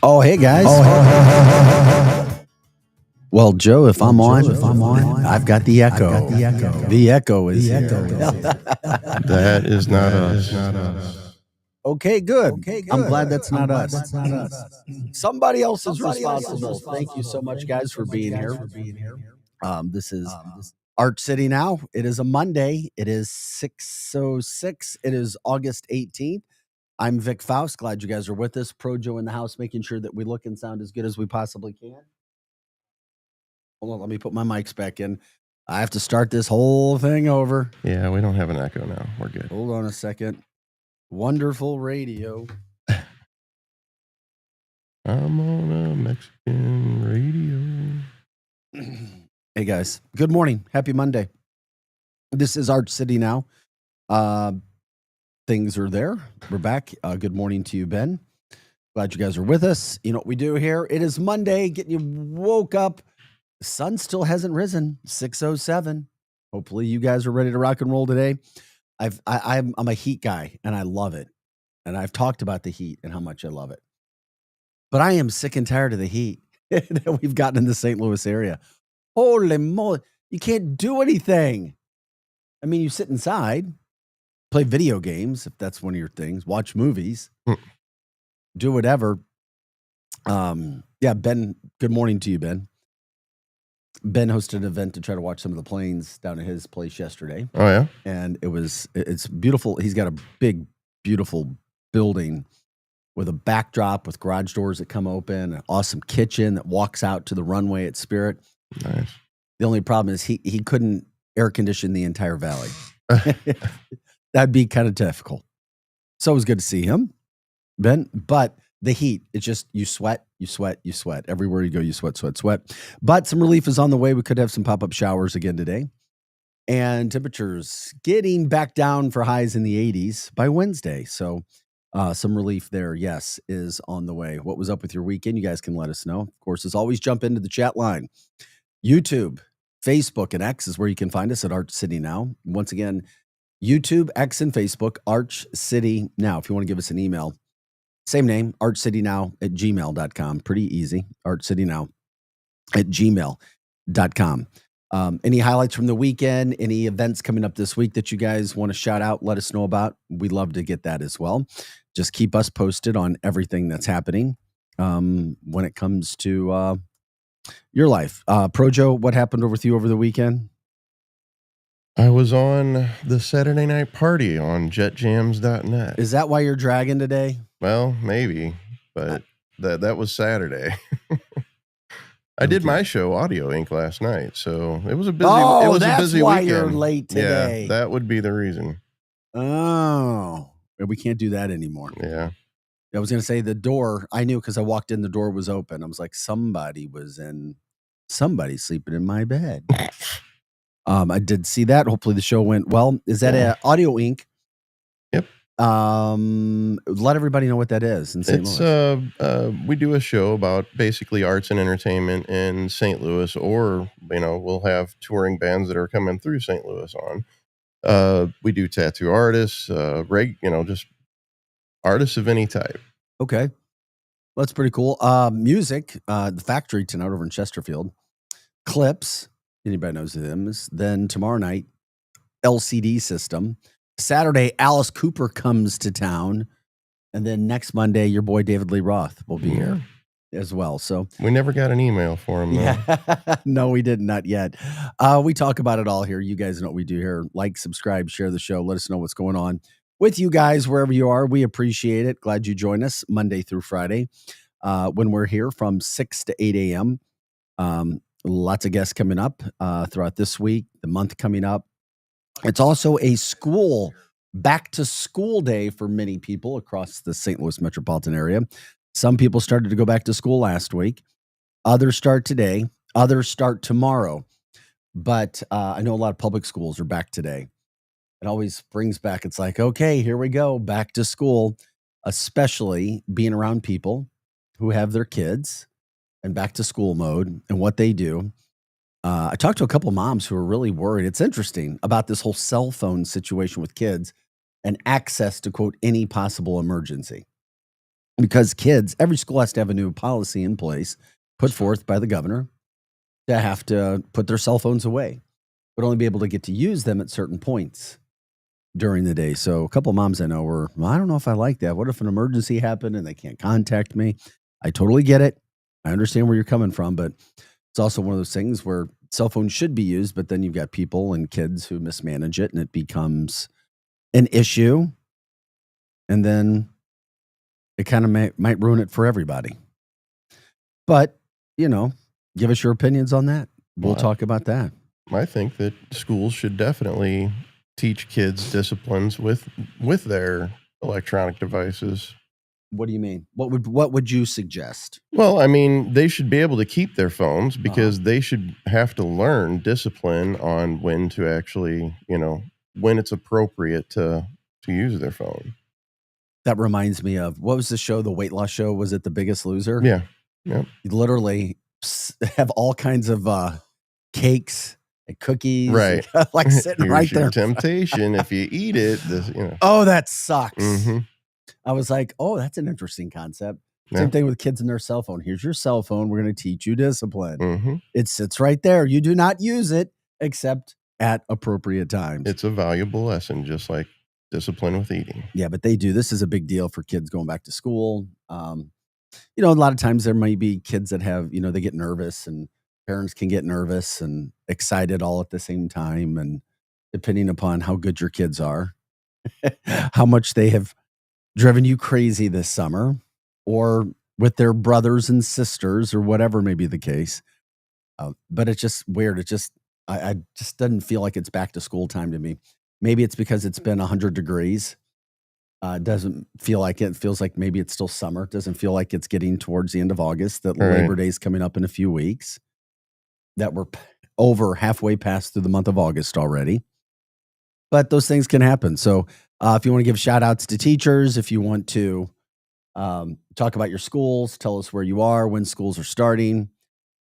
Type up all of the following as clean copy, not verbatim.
Oh, hey guys. Well, Joe, if I'm on, I've got the echo. The echo is here. That is not us. Okay, good. I'm glad that's not us. Somebody else is responsible. Thank you so much, guys, for being here. This is Arch City Now. It is a Monday. It is 6:06. It is August 18th. I'm Vic Faust. Glad you guys are with us. Projo in the house, making sure that we look and sound as good as we possibly can. Hold on, let me put my mics back in. I have to start this whole thing over. Yeah, we don't have an echo now. We're good. Hold on a second. Wonderful radio. I'm on a Mexican radio. Hey guys, good morning. Happy Monday. This is Arch City Now. Things are there. We're back. Good morning to you, Ben. Glad you guys are with us. You know what we do here? It is Monday, getting you woke up. The sun still hasn't risen. 6:07. Hopefully you guys are ready to rock and roll today. I'm a heat guy and I love it. And I've talked about the heat and how much I love it. But I am sick and tired of the heat that we've gotten in the St. Louis area. Holy moly. You can't do anything. I mean, you sit inside, play video games, if that's one of your things, watch movies, do whatever. Yeah, Ben, good morning to you, Ben. Ben hosted an event to try to watch some of the planes down at his place yesterday. Oh, yeah? And it's beautiful. He's got a big, beautiful building with a backdrop with garage doors that come open, an awesome kitchen that walks out to the runway at Spirit. Nice. The only problem is he couldn't air condition the entire valley. That'd be kind of difficult. So it was good to see him, Ben. But the heat, it's just you sweat. Everywhere you go, you sweat. But some relief is on the way. We could have some pop-up showers again today. And temperatures getting back down for highs in the 80s by Wednesday. So some relief there, yes, is on the way. What was up with your weekend? You guys can let us know. Of course, as always, jump into the chat line. YouTube, Facebook, and X is where you can find us at Arch City Now. Once again, YouTube, X, and Facebook, Arch City Now. If you want to give us an email, same name, archcitynow@gmail.com. Pretty easy, archcitynow@gmail.com. Any highlights from the weekend, any events coming up this week that you guys want to shout out, let us know about. We'd love to get that as well. Just keep us posted on everything that's happening when it comes to your life. Projo, what happened with you over the weekend? I was on the Saturday night party on jetjams.net. Is that why you're dragging today? Well, maybe, but that was Saturday. I did my show, Audio Inc., last night, so it was a busy. Oh, it was that's a busy why weekend. You're late today. Yeah, that would be the reason. Oh, we can't do that anymore. Yeah. I was going to say the door. I knew because I walked in, the door was open. I was like, somebody's sleeping in my bed. I did see that. Hopefully the show went well. Is that Audio Inc.? Yep. Let everybody know what that is in St. Louis. We do a show about basically arts and entertainment in St. Louis, or we'll have touring bands that are coming through St. Louis on. We do tattoo artists, just artists of any type. Okay, that's pretty cool. Music, the Factory tonight over in Chesterfield. Clips, anybody knows who them is. Then tomorrow night, LCD System. Saturday, Alice Cooper comes to town. And then next Monday, your boy David Lee Roth will be here as well. So we never got an email for him, though. Yeah. No, we did not yet. We talk about it all here. You guys know what we do here. Like, subscribe, share the show. Let us know what's going on with you guys wherever you are. We appreciate it. Glad you join us Monday through Friday when we're here from 6 to 8 a.m. Lots of guests coming up throughout this week, the month coming up. It's also a back to school day for many people across the St. Louis metropolitan area. Some people started to go back to school last week. Others start today. Others start tomorrow. But I know a lot of public schools are back today. It always brings back, it's like, okay, here we go, back to school, especially being around people who have their kids and back to school mode and what they do. I talked to a couple moms who are really worried. It's interesting about this whole cell phone situation with kids and access to, quote, any possible emergency. because kids, every school has to have a new policy in place put forth by the governor to have to put their cell phones away, but only be able to get to use them at certain points during the day. So a couple of moms I know were, well, I don't know if I like that. What if an emergency happened and they can't contact me? I totally get it. I understand where you're coming from, but it's also one of those things where cell phones should be used, but then you've got people and kids who mismanage it and it becomes an issue. And then it kind of might ruin it for everybody. But, give us your opinions on that. We'll Well, talk about that. I think that schools should definitely teach kids disciplines with their electronic devices. What do you mean? What would you suggest? Well, I mean, they should be able to keep their phones because they should have to learn discipline on when to actually, when it's appropriate to use their phone. That reminds me of, what was the show, the weight loss show? Was it The Biggest Loser? Yeah. Yep. You literally have all kinds of cakes and cookies, Right. like sitting Here's right your there. temptation. If you eat it, Oh, that sucks. Mhm. I was like, oh, that's an interesting concept. Yeah. Same thing with kids and their cell phone. Here's your cell phone. We're going to teach you discipline. Mhm. It sits right there. You do not use it except at appropriate times. It's a valuable lesson, just like discipline with eating. Yeah, but they do. This is a big deal for kids going back to school. A lot of times there might be kids that have, they get nervous, and parents can get nervous and excited all at the same time. And depending upon how good your kids are, how much they have driven you crazy this summer, or with their brothers and sisters, or whatever may be the case. But it's just weird. I just doesn't feel like it's back to school time to me. Maybe it's because it's been 100 degrees. Doesn't feel like it. It feels like maybe it's still summer. It doesn't feel like it's getting towards the end of August, that Right. Labor Day is coming up in a few weeks, that we're over halfway past through the month of August already. But those things can happen. So if you want to give shout outs to teachers, if you want to talk about your schools, tell us where you are, when schools are starting,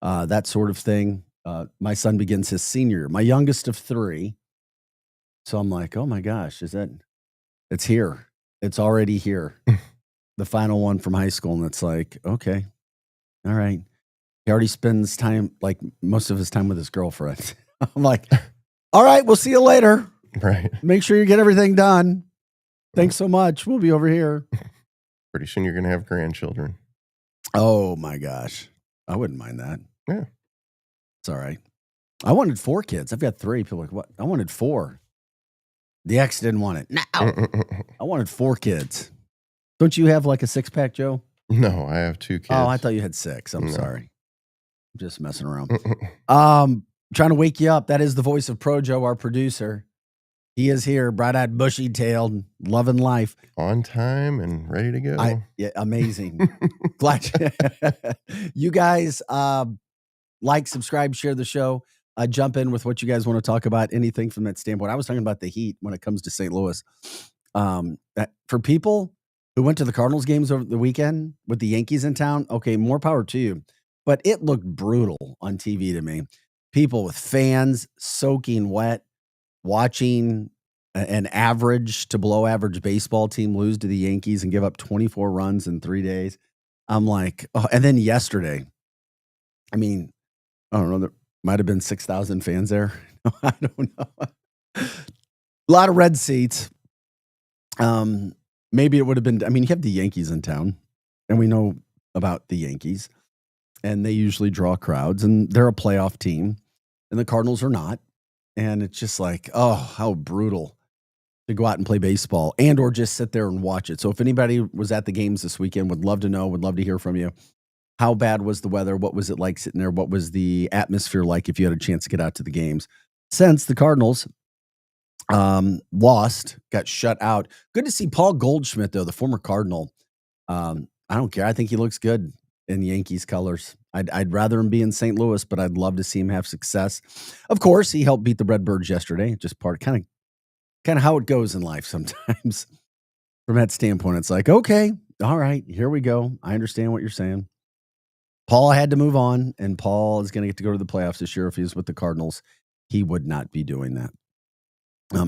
that sort of thing. My son begins his senior year, my youngest of 3. So I'm like, oh my gosh, it's here. It's already here. The final one from high school. And it's like, okay, all right. He already spends time, like most of his time with his girlfriend. I'm like, all right, we'll see you later. Right. Make sure you get everything done. Thanks so much. We'll be over here. Pretty soon you're going to have grandchildren. Oh my gosh. I wouldn't mind that. Yeah. It's all right. I wanted 4 kids. I've got 3. People are like, what? I wanted 4. The ex didn't want it. No. I wanted 4 kids. Don't you have like a 6-pack, Joe? No, I have 2 kids. Oh, I thought you had 6. I'm No. sorry. I'm just messing around. Trying to wake you up. That is the voice of Pro Joe, our producer. He is here, bright-eyed, bushy-tailed, loving life. On time and ready to go. Yeah, amazing. Glad you guys like, subscribe, share the show. Jump in with what you guys want to talk about, anything from that standpoint. I was talking about the heat when it comes to St. Louis. For people who went to the Cardinals games over the weekend with the Yankees in town, okay, more power to you. But it looked brutal on TV to me. People with fans soaking wet, watching an average to below average baseball team lose to the Yankees and give up 24 runs in 3 days. I'm like, oh, and then yesterday, I mean, I don't know, there might have been 6,000 fans there. I don't know. A lot of red seats. Maybe it would have been, I mean, you have the Yankees in town, and we know about the Yankees, and they usually draw crowds, and they're a playoff team, and the Cardinals are not. And it's just like, oh, how brutal to go out and play baseball and or just sit there and watch it. So if anybody was at the games this weekend, would love to know, would love to hear from you. How bad was the weather? What was it like sitting there? What was the atmosphere like if you had a chance to get out to the games? Since the Cardinals lost, got shut out. Good to see Paul Goldschmidt, though, the former Cardinal. I don't care. I think he looks good in Yankees colors. I'd rather him be in St. Louis, but I'd love to see him have success. Of course, he helped beat the Redbirds yesterday. Just kind of how it goes in life sometimes. From that standpoint, it's like, okay, all right, here we go. I understand what you're saying. Paul had to move on, and Paul is going to get to go to the playoffs this year. If he was with the Cardinals, he would not be doing that.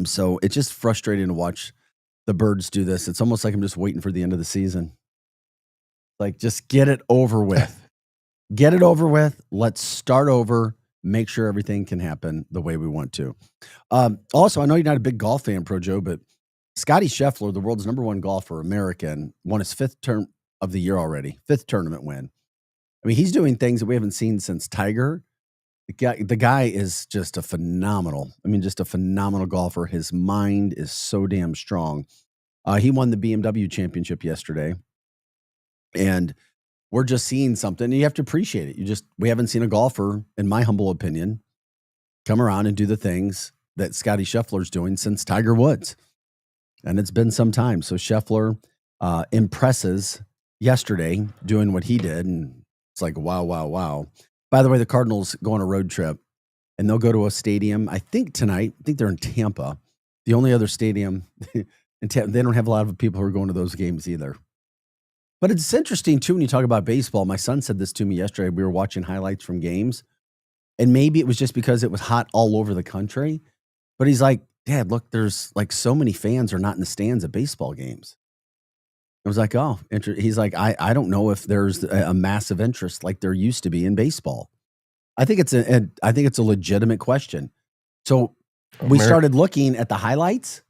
So it's just frustrating to watch the Birds do this. It's almost like I'm just waiting for the end of the season. Like, just get it over with. Get it over with. Let's start over. Make sure everything can happen the way we want to. Also, I know you're not a big golf fan, Pro Joe, but Scotty Scheffler, the world's number one golfer, American, won his fifth term of the year already, fifth tournament win. I mean, he's doing things that we haven't seen since Tiger. The guy is just a phenomenal golfer. His mind is so damn strong. He won the BMW championship yesterday, and we're just seeing something. And you have to appreciate it. We haven't seen a golfer, in my humble opinion, come around and do the things that Scotty Scheffler's doing since Tiger Woods. And it's been some time. So Scheffler impresses yesterday doing what he did. And it's like, wow, wow, wow. By the way, the Cardinals go on a road trip, and they'll go to a stadium, I think tonight. I think they're in Tampa. The only other stadium in Tampa, they don't have a lot of people who are going to those games either. But it's interesting, too, when you talk about baseball. My son said this to me yesterday. We were watching highlights from games, and maybe it was just because it was hot all over the country. But he's like, Dad, look, there's like so many fans are not in the stands at baseball games. I was like, oh, he's like, I don't know if there's a massive interest like there used to be in baseball. I think it's a legitimate question. So we started looking at the highlights,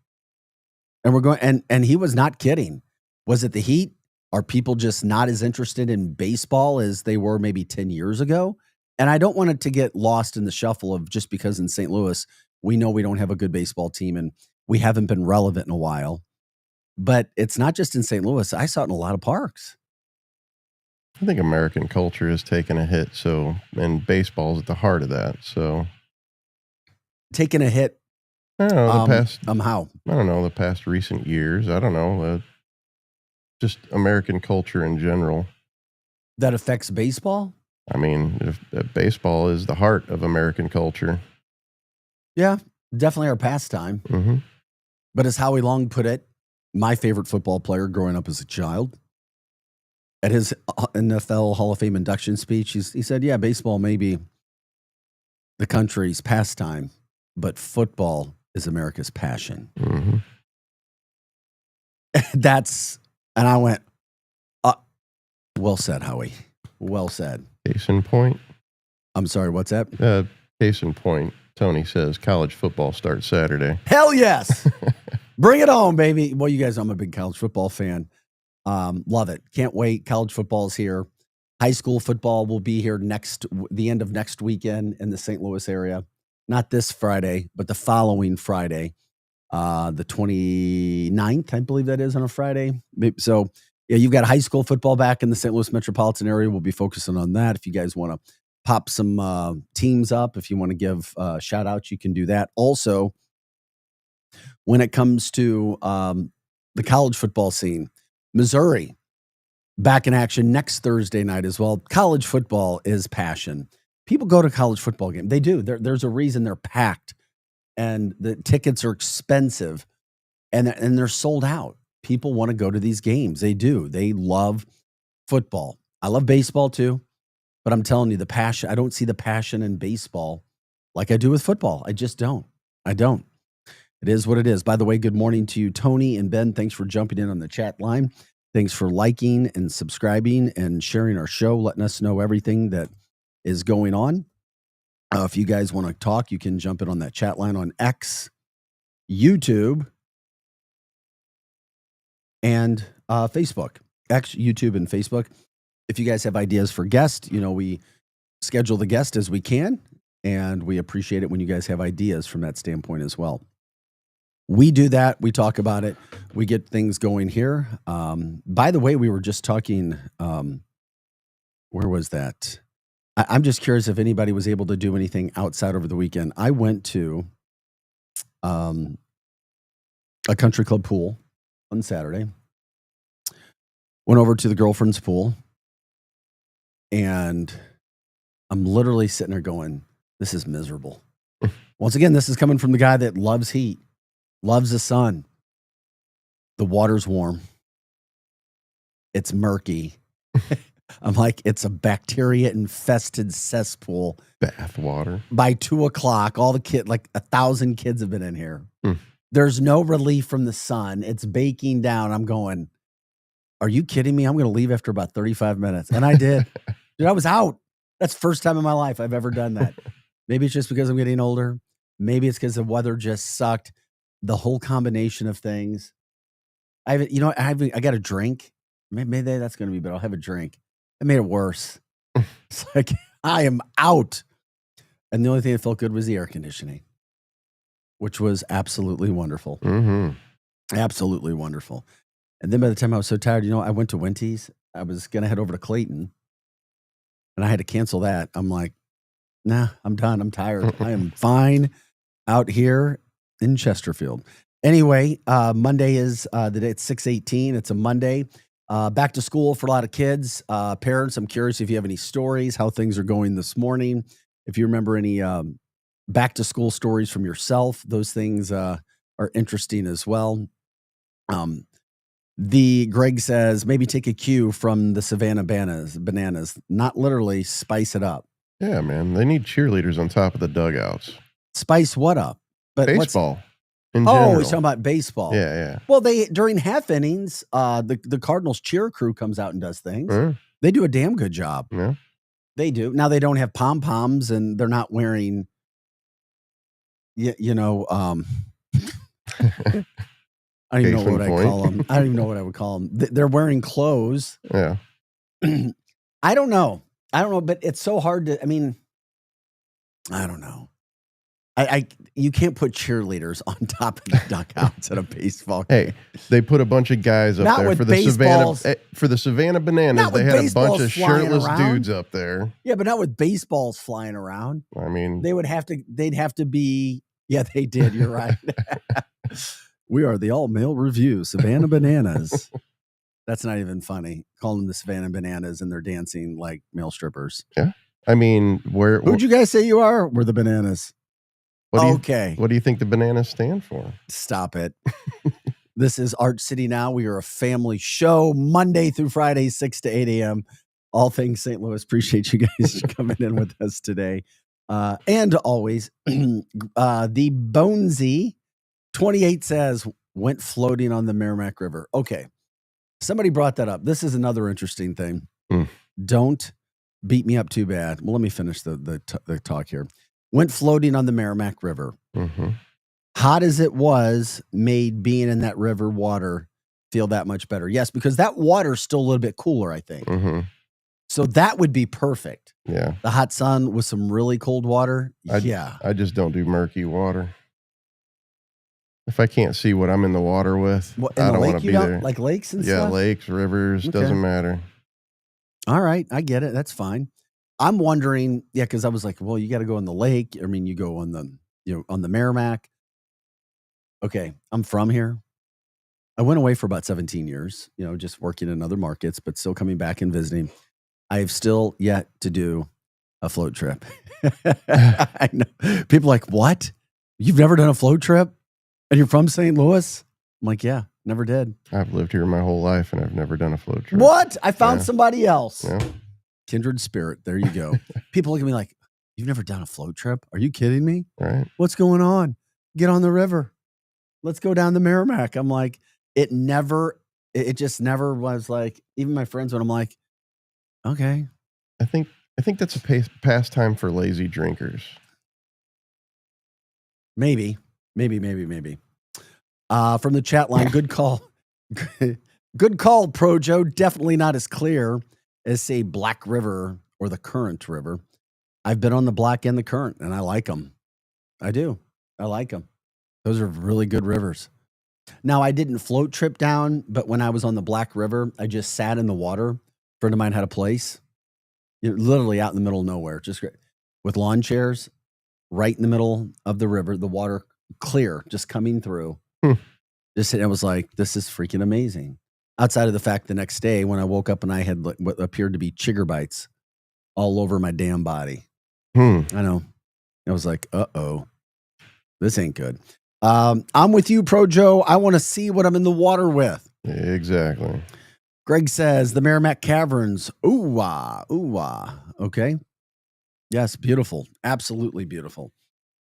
and we're going, and he was not kidding. Was it the heat? Are people just not as interested in baseball as they were maybe 10 years ago? And I don't want it to get lost in the shuffle of just because in St. Louis, we know we don't have a good baseball team and we haven't been relevant in a while. But it's not just in St. Louis. I saw it in a lot of parks. I think American culture has taken a hit. And baseball's at the heart of that. So taking a hit. I don't know how? I don't know, the past recent years. I don't know. Just American culture in general. That affects baseball? I mean, baseball is the heart of American culture. Yeah, definitely our pastime. Mm-hmm. But as Howie Long put it, my favorite football player growing up as a child, at his NFL Hall of Fame induction speech, he said, yeah, baseball may be the country's pastime, but football is America's passion. Mm-hmm. And I went, well said, Howie. Well said. Case in point. I'm sorry, what's that? Case in point, Tony says college football starts Saturday. Hell yes. Bring it on, baby. Well, you guys, I'm a big college football fan. Love it. Can't wait. College football's here. High school football will be here the end of next weekend in the St. Louis area. Not this Friday, but the following Friday, the 29th, I believe that is on a Friday. So, yeah, you've got high school football back in the St. Louis metropolitan area. We'll be focusing on that. If you guys want to pop some teams up, if you want to give shout outs, you can do that. Also, when it comes to the college football scene, Missouri back in action next Thursday night as well. College football is passion. People go to college football games. They do. There's a reason they're packed, and the tickets are expensive, and they're sold out. People want to go to these games. They do. They love football. I love baseball too, but I'm telling you, the passion, I don't see the passion in baseball like I do with football. I just don't. I don't. It is what it is. By the way, good morning to you, Tony and Ben. Thanks for jumping in on the chat line. Thanks for liking and subscribing and sharing our show, letting us know everything that is going on. If you guys want to talk, you can jump in on that chat line on X, YouTube, and Facebook. X, YouTube, and Facebook. If you guys have ideas for guests, we schedule the guest as we can, and we appreciate it when you guys have ideas from that standpoint as well. We do that. We talk about it. We get things going here. By the way, we were just talking, where was that? I'm just curious if anybody was able to do anything outside over the weekend. I went to a country club pool on Saturday. Went over to the girlfriend's pool, and I'm literally sitting there going, this is miserable. Once again, this is coming from the guy that loves heat. Loves the sun. The water's warm. It's murky. I'm like, it's a bacteria-infested cesspool. Bath water. By 2:00, all the kids, like 1,000 kids have been in here. There's no relief from the sun. It's baking down. I'm going, Are you kidding me? I'm going to leave after about 35 minutes. And I did. Dude, I was out. That's the first time in my life I've ever done that. Maybe it's just because I'm getting older. Maybe it's because the weather just sucked. The whole combination of things. I got a drink. Maybe that's going to be better. I'll have a drink. It made it worse. It's like, I am out. And the only thing that felt good was the air conditioning, which was absolutely wonderful. Mm-hmm. Absolutely wonderful. And then by the time I was so tired, I went to Winty's. I was going to head over to Clayton, and I had to cancel that. I'm like, nah, I'm done. I'm tired. I am fine out here in Chesterfield. Anyway, Monday is the day. It's 6/18. It's a Monday. Back to school for a lot of kids. Parents, I'm curious if you have any stories, how things are going this morning. If you remember any back to school stories from yourself, those things are interesting as well. Greg says, maybe take a cue from the Savannah bananas, not literally spice it up. Yeah, man. They need cheerleaders on top of the dugouts. Spice what up? But baseball. In oh, general. he's talking about baseball. Yeah. Well, during half innings, the Cardinals cheer crew comes out and does things. They do a damn good job. Yeah. They do. Now they don't have pom-poms and they're not wearing I don't even know what I call them. I don't even know what I would call them. They're wearing clothes. Yeah. I don't know, but it's so hard to, I don't know. You can't put cheerleaders on top of the dugouts at a baseball game. Hey, they put a bunch of guys up there for the Savannah Bananas. They had a bunch of shirtless dudes up there. Yeah, but not with baseballs flying around. I mean, they'd have to be. Yeah, they did. You're right. We are the all-male review, Savannah Bananas. That's not even funny. Call them the Savannah Bananas, and they're dancing like male strippers. Yeah, I mean, who'd you guys say you are? We're the Bananas. What do you think the bananas stand for? Stop it. This is Art City Now. We are a family show, Monday through Friday, 6 to 8 a.m. All things St. Louis. Appreciate you guys coming in with us today. And always, the Bonesy 28 says, went floating on the Merrimack River. Okay. Somebody brought that up. This is another interesting thing. Don't beat me up too bad. Well, let me finish the talk here. Went floating on the Merrimack River. Mm-hmm. Hot as it was, made being in that river water feel that much better. Yes, because that water's still a little bit cooler, I think. Mm-hmm. So that would be perfect. Yeah. The hot sun with some really cold water. I just don't do murky water. If I can't see what I'm in the water with, I don't want to be there. Like lakes and stuff? stuff? Yeah, lakes, rivers, doesn't matter. All right, I get it. That's fine. I'm wondering, because I was like, well, you got to go on the lake. I mean, you go on the Merrimack. Okay, I'm from here. I went away for about 17 years, just working in other markets, but still coming back and visiting. I have still yet to do a float trip. I know. People are like, what? You've never done a float trip? And you're from St. Louis? I'm like, yeah, never did. I've lived here my whole life and I've never done a float trip. What? I found somebody else. Yeah. Kindred spirit. There you go. People look at me like, you've never done a float trip? Are you kidding me? Right. What's going on? Get on the river. Let's go down the Merrimack. I'm like, it just never was like, even my friends, when I'm like, okay. I think that's a pastime for lazy drinkers. Maybe. From the chat line, good call. Good call, Pro Joe. Definitely not as clear as, say, Black River or the Current River. I've been on the Black and the Current, and I like them. I do. I like them. Those are really good rivers. Now, I didn't float trip down, but when I was on the Black River, I just sat in the water. A friend of mine had a place, literally out in the middle of nowhere, just with lawn chairs, right in the middle of the river, the water clear, just coming through. Just sitting, I was like, this is freaking amazing. Outside of the fact the next day when I woke up and I had what appeared to be chigger bites all over my damn body. I know. I was like, uh-oh, this ain't good. I'm with you, Pro Joe. I want to see what I'm in the water with. Exactly. Greg says the Merrimack Caverns. Ooh-wah, ooh-wah. Okay. Yes, beautiful. Absolutely beautiful.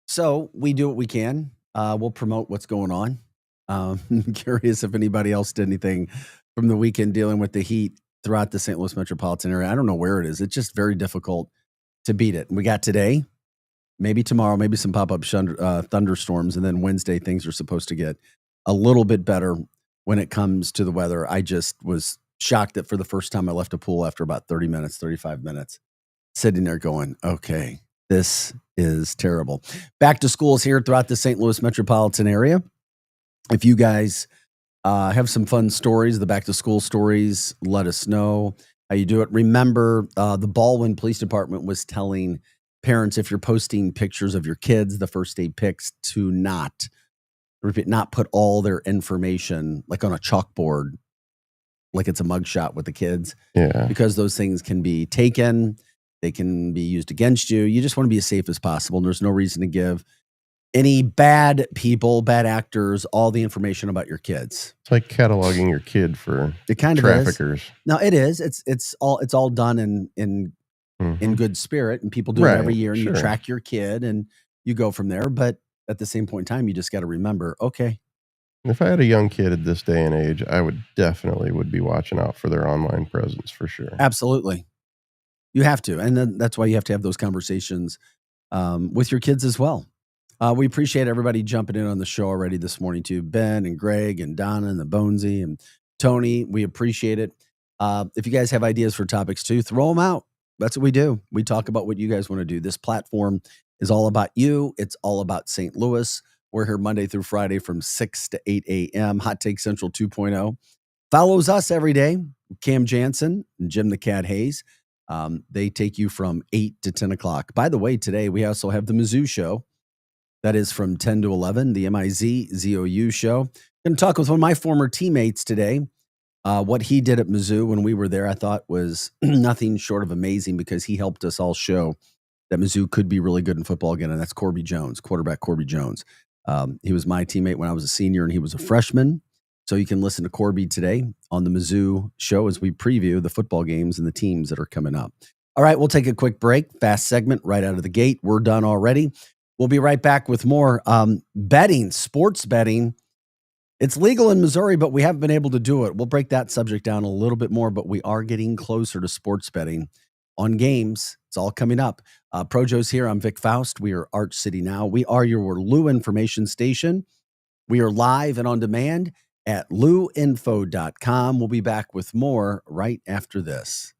So we do what we can. We'll promote what's going on. I'm curious if anybody else did anything from the weekend dealing with the heat throughout the St. Louis metropolitan area. I don't know where it is. It's just very difficult to beat it. And we got today, maybe tomorrow, maybe some pop-up thunderstorms. And then Wednesday, things are supposed to get a little bit better when it comes to the weather. I just was shocked that for the first time I left a pool after about 30 minutes, 35 minutes, sitting there going, okay, this is terrible. Back to schools here throughout the St. Louis metropolitan area. If you guys have some fun stories, the back to school stories, let us know how you do it. Remember, the Baldwin Police Department was telling parents, if you're posting pictures of your kids, the first day pics, to not put all their information like on a chalkboard, like it's a mugshot with the kids. Yeah. Because those things can be taken, they can be used against you. You just want to be as safe as possible. And there's no reason to give any bad people, bad actors, all the information about your kids. It's like cataloging your kid for it kind traffickers. No, it is. It's all done in good spirit, and people do it every year, and you track your kid and you go from there. But at the same point in time, you just got to remember, okay. If I had a young kid at this day and age, I would be watching out for their online presence for sure. Absolutely. You have to. And then that's why you have to have those conversations with your kids as well. We appreciate everybody jumping in on the show already this morning too. Ben and Greg and Donna and the Bonesy and Tony, we appreciate it. If you guys have ideas for topics too, throw them out. That's what we do. We talk about what you guys want to do. This platform is all about you. It's all about St. Louis. We're here Monday through Friday from 6 to 8 a.m. Hot Take Central 2.0. Follows us every day. Cam Jansen and Jim the Cat Hayes. They take you from 8 to 10 o'clock. By the way, today we also have the Mizzou show. That is from 10 to 11, the MIZZOU show. Going to talk with one of my former teammates today. What he did at Mizzou when we were there, I thought was nothing short of amazing, because he helped us all show that Mizzou could be really good in football again, and that's Corby Jones, quarterback Corby Jones. He was my teammate when I was a senior, and he was a freshman. So you can listen to Corby today on the Mizzou show as we preview the football games and the teams that are coming up. All right, we'll take a quick break. Fast segment right out of the gate. We're done already. We'll be right back with more betting, sports betting. It's legal in Missouri, but we haven't been able to do it. We'll break that subject down a little bit more, but we are getting closer to sports betting on games. It's all coming up. Projo's here. I'm Vic Faust. We are Arch City Now. We are your Lou information station. We are live and on demand at louinfo.com. We'll be back with more right after this.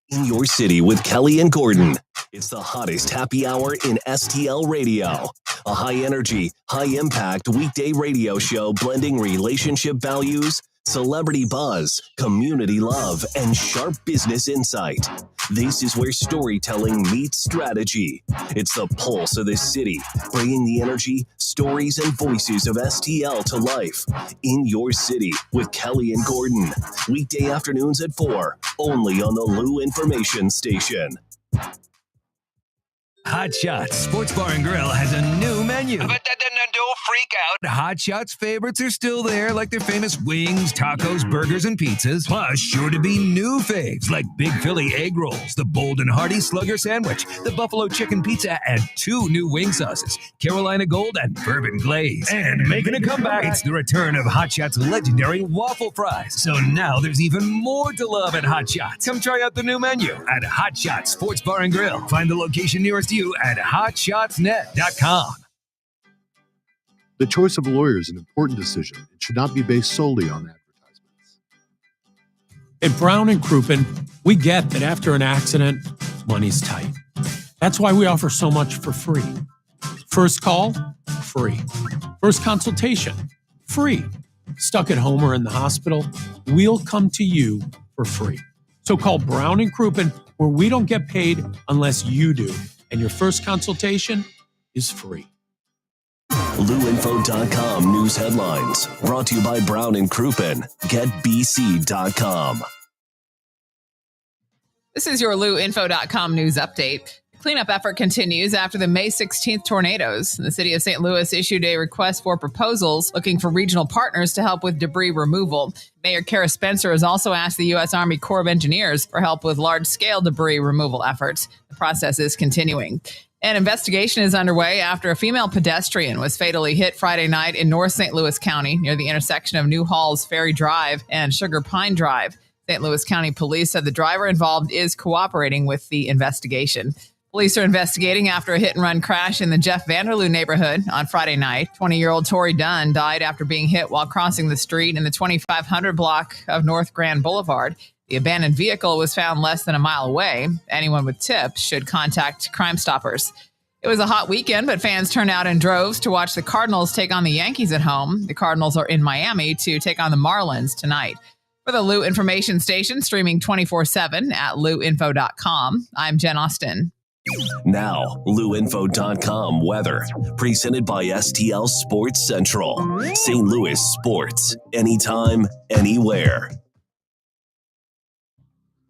In your city with Kelly and Gordon. It's the hottest happy hour in STL radio. A high-energy, high-impact weekday radio show blending relationship values, celebrity buzz, community love, and sharp business insight. This is where storytelling meets strategy. It's the pulse of the city, bringing the energy, stories, and voices of STL to life. In your city with Kelly and Gordon. Weekday afternoons at 4, only on the Lou Information Station. Hot Shots Sports Bar and Grill has a new menu. But don't freak out. Hot Shots favorites are still there, like their famous wings, tacos, burgers, and pizzas. Plus, sure to be new faves like Big Philly egg rolls, the Bold and Hearty Slugger sandwich, the Buffalo chicken pizza, and 2 new wing sauces, Carolina Gold and Bourbon Glaze. And making a comeback, it's the return of Hot Shots' legendary waffle fries. So now there's even more to love at Hot Shots. Come try out the new menu at Hot Shots Sports Bar and Grill. Find the location nearest you at hotshotsnet.com. The choice of a lawyer is an important decision. It should not be based solely on advertisements. At Brown & Crouppen, we get that after an accident, money's tight. That's why we offer so much for free. First call, free. First consultation, free. Stuck at home or in the hospital, we'll come to you for free. So call Brown & Crouppen, where we don't get paid unless you do. And your first consultation is free. LouInfo.com news headlines brought to you by Brown & Crouppen. GetBC.com. This is your LouInfo.com news update. Cleanup effort continues after the May 16th tornadoes. The city of St. Louis issued a request for proposals looking for regional partners to help with debris removal. Mayor Kara Spencer has also asked the U.S. Army Corps of Engineers for help with large-scale debris removal efforts. The process is continuing. An investigation is underway after a female pedestrian was fatally hit Friday night in North St. Louis County near the intersection of New Halls Ferry Drive and Sugar Pine Drive. St. Louis County Police said the driver involved is cooperating with the investigation. Police are investigating after a hit-and-run crash in the Jeff Vanderloo neighborhood on Friday night. 20-year-old Tori Dunn died after being hit while crossing the street in the 2500 block of North Grand Boulevard. The abandoned vehicle was found less than a mile away. Anyone with tips should contact Crime Stoppers. It was a hot weekend, but fans turned out in droves to watch the Cardinals take on the Yankees at home. The Cardinals are in Miami to take on the Marlins tonight. For the Lou Information Station, streaming 24/7 at louinfo.com, I'm Jen Austin. Now, LouInfo.com weather, presented by STL Sports Central. St. Louis sports, anytime, anywhere.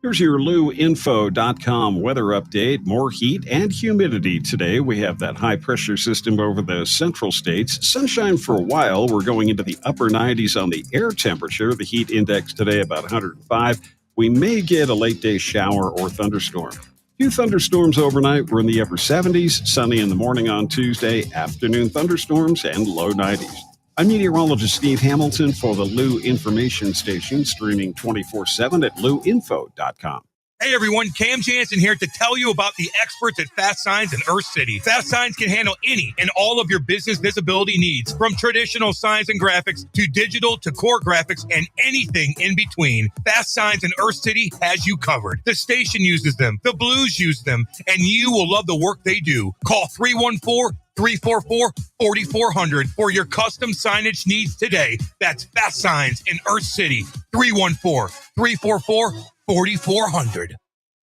Here's your LouInfo.com weather update. More heat and humidity today. We have that high pressure system over the central states. Sunshine for a while. We're going into the upper 90s on the air temperature. The heat index today about 105. We may get a late day shower or thunderstorm. Few thunderstorms overnight. We're in the upper 70s. Sunny in the morning on Tuesday. Afternoon thunderstorms and low 90s. I'm meteorologist Steve Hamilton for the Lou Information Station, streaming 24/7 at louinfo.com. Hey everyone, Cam Jansen here to tell you about the experts at Fast Signs in Earth City. Fast Signs can handle any and all of your business visibility needs, from traditional signs and graphics to digital to core graphics and anything in between. Fast Signs in Earth City has you covered. The station uses them, the Blues use them, and you will love the work they do. Call 314-344-4400 for your custom signage needs today. That's Fast Signs in Earth City. 314-344-4400.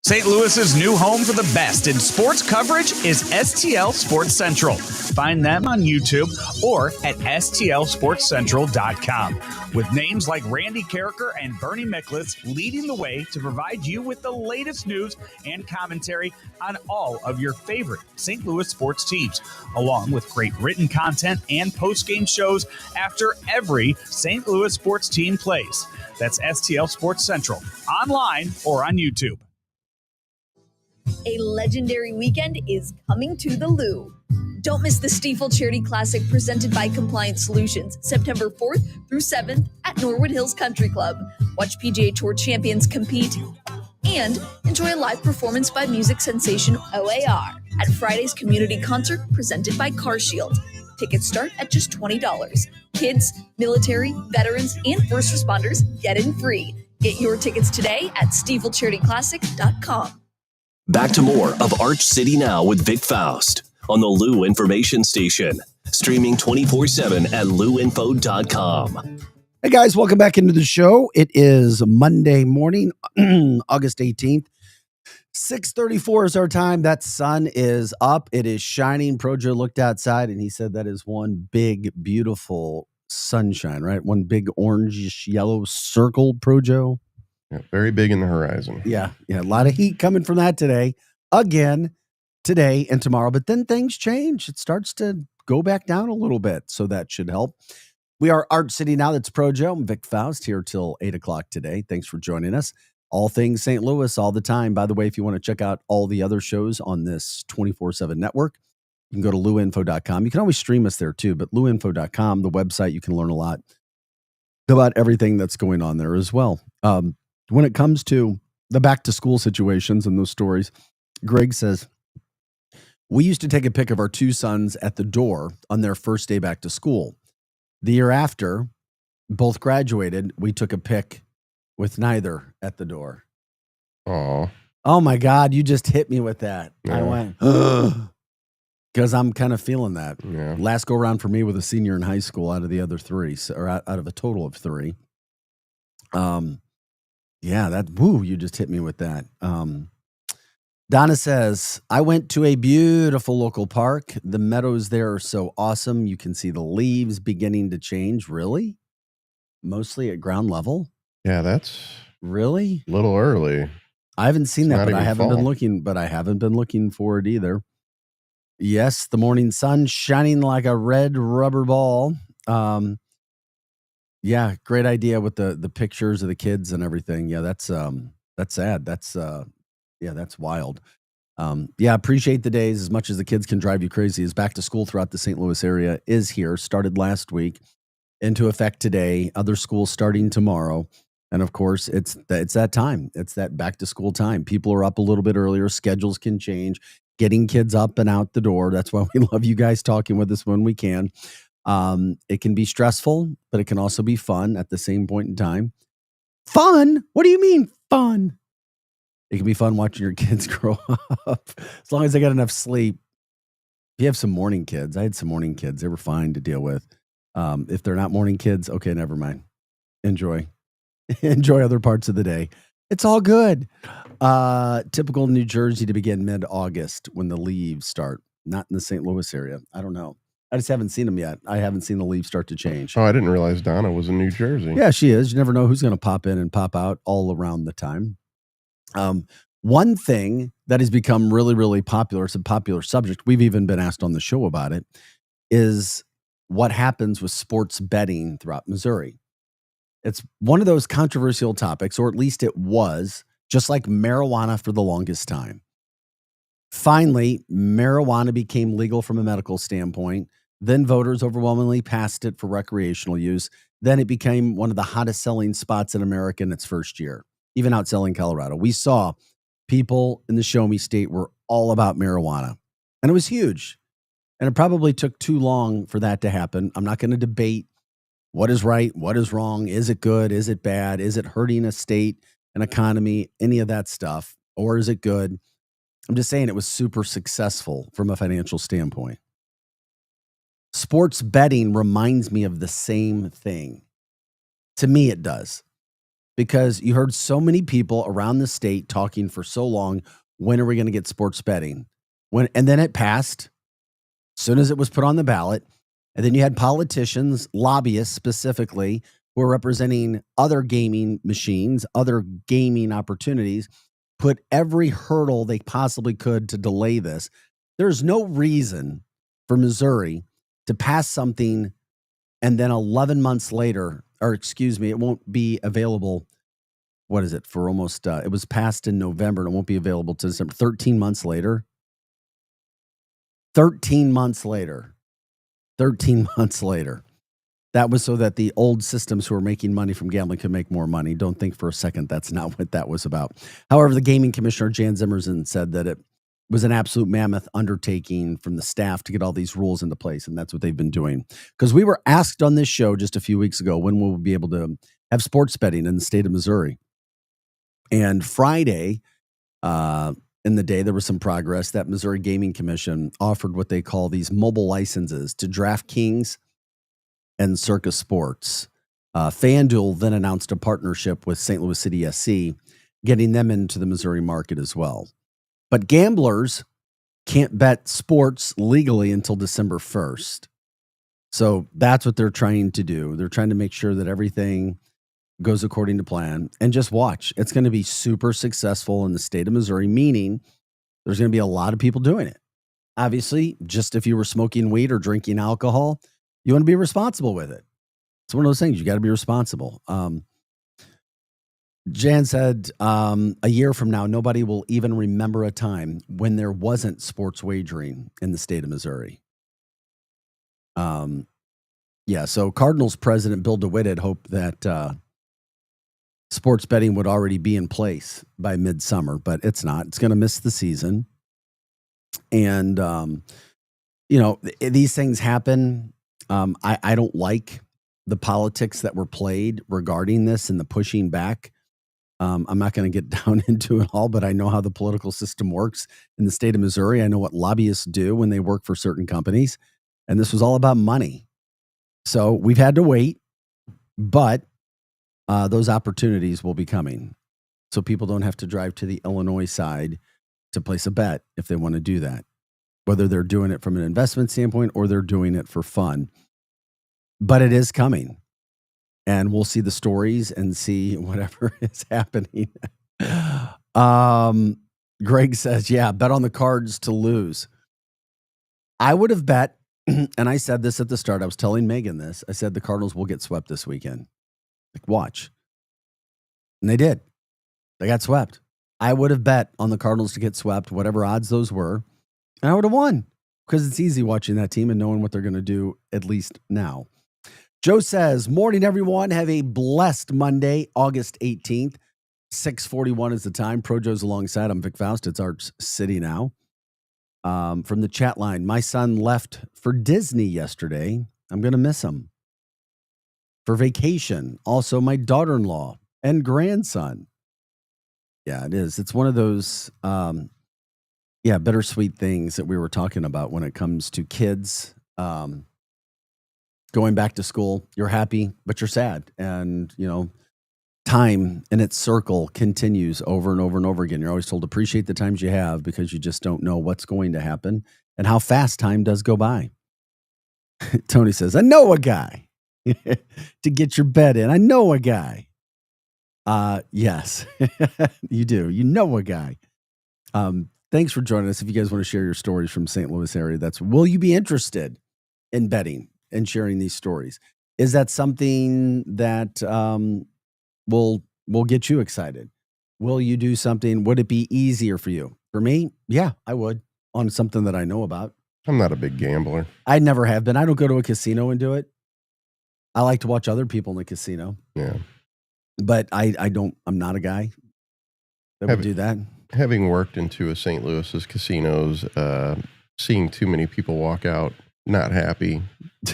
St. Louis's new home for the best in sports coverage is STL Sports Central. Find them on YouTube or at stlsportscentral.com. With names like Randy Carricker and Bernie Miklasz leading the way to provide you with the latest news and commentary on all of your favorite St. Louis sports teams, along with great written content and post-game shows after every St. Louis sports team plays. That's STL Sports Central, online or on YouTube. A legendary weekend is coming to the Lou. Don't miss the Stiefel Charity Classic presented by Compliant Solutions, September 4th through 7th at Norwood Hills Country Club. Watch PGA Tour champions compete and enjoy a live performance by music sensation OAR at Friday's community concert presented by CarShield. Tickets start at just $20. Kids, military, veterans, and first responders get in free. Get your tickets today at StiefelCharityClassic.com. Back to more of Arch City Now with Vic Faust on the Lou Information Station, streaming 24/7 at louinfo.com. Hey guys, welcome back into the show. It is Monday morning, August 18th. 6:34 is our time. That sun is up. It is shining. Projo looked outside and he said that is one big, beautiful sunshine, right? One big orangish yellow circle, Projo. Yeah, very big in the horizon. Yeah. A lot of heat coming from that today. Again, today and tomorrow. But then things change. It starts to go back down a little bit. So that should help. We are Arch City Now. That's Projo. I'm Vic Faust here till 8 o'clock today. Thanks for joining us. All things St. Louis all the time. By the way, if you want to check out all the other shows on this 24/7 network, you can go to louinfo.com. You can always stream us there too, but louinfo.com, the website, you can learn a lot about everything that's going on there as well. When it comes to the back to school situations and those stories, Greg says, we used to take a pic of our two sons at the door on their first day back to school. The year after, both graduated, we took a pic with neither at the door. Oh my God, you just hit me with that. Yeah. I went, because I'm kind of feeling that. yeah. Last go around for me with a senior in high school out of the other three, or out of a total of three. Yeah, you just hit me with that. Donna says, I went to a beautiful local park. The meadows there are so awesome. You can see the leaves beginning to change. Really? Mostly at ground level? Yeah, that's Really? a little early. I haven't seen It's that, not but I even haven't been fall. looking for it either. Yes, the morning sun shining like a red rubber ball. Yeah, great idea with the pictures of the kids and everything. Yeah, that's sad. That's wild. Yeah, appreciate the days as much as the kids can drive you crazy. Is back to school throughout the St. Louis area is here. Started last week, into effect today. Other schools starting tomorrow. And of course, it's that time. It's that back to school time. People are up a little bit earlier. Schedules can change. Getting kids up and out the door. That's why we love you guys talking with us when we can. It can be stressful, but it can also be fun at the same point in time. Fun? What do you mean fun? It can be fun watching your kids grow up as long as they got enough sleep. If you have some morning kids, I had some morning kids. They were fine to deal with. If they're not morning kids, okay, never mind. Enjoy other parts of the day. It's all good. Typical New Jersey to begin mid-August when the leaves start. Not in the St. Louis area. I don't know. I just haven't seen them yet. I haven't seen the leaves start to change. Oh, I didn't realize Donna was in New Jersey. Yeah, she is. You never know who's going to pop in and pop out all around the time. One thing that has become really, really popular, it's a popular subject, we've even been asked on the show about it, is what happens with sports betting throughout Missouri. It's one of those controversial topics, or at least it was, just like marijuana for the longest time. Finally, marijuana became legal from a medical standpoint. Then voters overwhelmingly passed it for recreational use. Then it became one of the hottest selling spots in America in its first year, even outselling Colorado. We saw people in the Show Me State were all about marijuana, and it was huge. And it probably took too long for that to happen. I'm not going to debate what is right, what is wrong. Is it good? Is it bad? Is it hurting a state, an economy, any of that stuff? Or is it good? I'm just saying it was super successful from a financial standpoint. Sports betting reminds me of the same thing. To me, it does. Because you heard so many people around the state talking for so long, when are we going to get sports betting? And then it passed as soon as it was put on the ballot. And then you had politicians, lobbyists specifically, who are representing other gaming machines, other gaming opportunities, put every hurdle they possibly could to delay this. There's no reason for Missouri to pass something and then 11 months later, or excuse me, it won't be available. What is it for almost, it was passed in November and it won't be available to December, 13 months later. 13 months later. 13 months later. That was so that the old systems who are making money from gambling could make more money. Don't think for a second that's not what that was about. However, the gaming commissioner, Jan Zimmerman, said that it was an absolute mammoth undertaking from the staff to get all these rules into place, and that's what they've been doing. Because we were asked on this show just a few weeks ago when we'll be able to have sports betting in the state of Missouri. And Friday, in the day, there was some progress. That Missouri Gaming Commission offered what they call these mobile licenses to DraftKings and Circa Sports. FanDuel then announced a partnership with St. Louis City SC, getting them into the Missouri market as well. But gamblers can't bet sports legally until December 1st. So that's what they're trying to do. They're trying to make sure that everything goes according to plan. And just watch. It's going to be super successful in the state of Missouri, meaning there's going to be a lot of people doing it. Obviously, just if you were smoking weed or drinking alcohol, you want to be responsible with it. It's one of those things. You got to be responsible. Jan said a year from now, nobody will even remember a time when there wasn't sports wagering in the state of Missouri. Yeah, so Cardinals president Bill DeWitt had hoped that sports betting would already be in place by midsummer, but it's not. It's going to miss the season. And, these things happen. I don't like the politics that were played regarding this and the pushing back. I'm not going to get down into it all, but I know how the political system works in the state of Missouri. I know what lobbyists do when they work for certain companies. And this was all about money. So we've had to wait, but those opportunities will be coming. So people don't have to drive to the Illinois side to place a bet if they want to do that, whether they're doing it from an investment standpoint or they're doing it for fun. But it is coming. And we'll see the stories and see whatever is happening. Greg says, yeah, bet on the Cards to lose. I would have bet, and I said this at the start. I was telling Megan this. I said the Cardinals will get swept this weekend. Like, watch. And they did. They got swept. I would have bet on the Cardinals to get swept, whatever odds those were, and I would have won because it's easy watching that team and knowing what they're going to do, at least now. Joe says, morning, everyone. Have a blessed Monday, August 18th. 6:41 is the time. Pro Joe's alongside. I'm Vic Faust. It's Arts City now. From the chat line, my son left for Disney yesterday. I'm going to miss him. For vacation. Also, my daughter-in-law and grandson. Yeah, it is. It's one of those, bittersweet things that we were talking about when it comes to kids going back to school. You're happy, but you're sad. And, time in its circle continues over and over and over again. You're always told to appreciate the times you have because you just don't know what's going to happen and how fast time does go by. Tony says, I know a guy to get your bed in. I know a guy. Yes, you do. You know a guy. Thanks for joining us. If you guys want to share your stories from St. Louis area, will you be interested in betting and sharing these stories? Is that something that will get you excited? Will you do something? Would it be easier for you? For me, yeah, I would, on something that I know about. I'm not a big gambler. I never have been. I don't go to a casino and do it. I like to watch other people in the casino. Yeah. But I'm not a guy that would do that. Having worked in two of St. Louis's casinos, seeing too many people walk out not happy,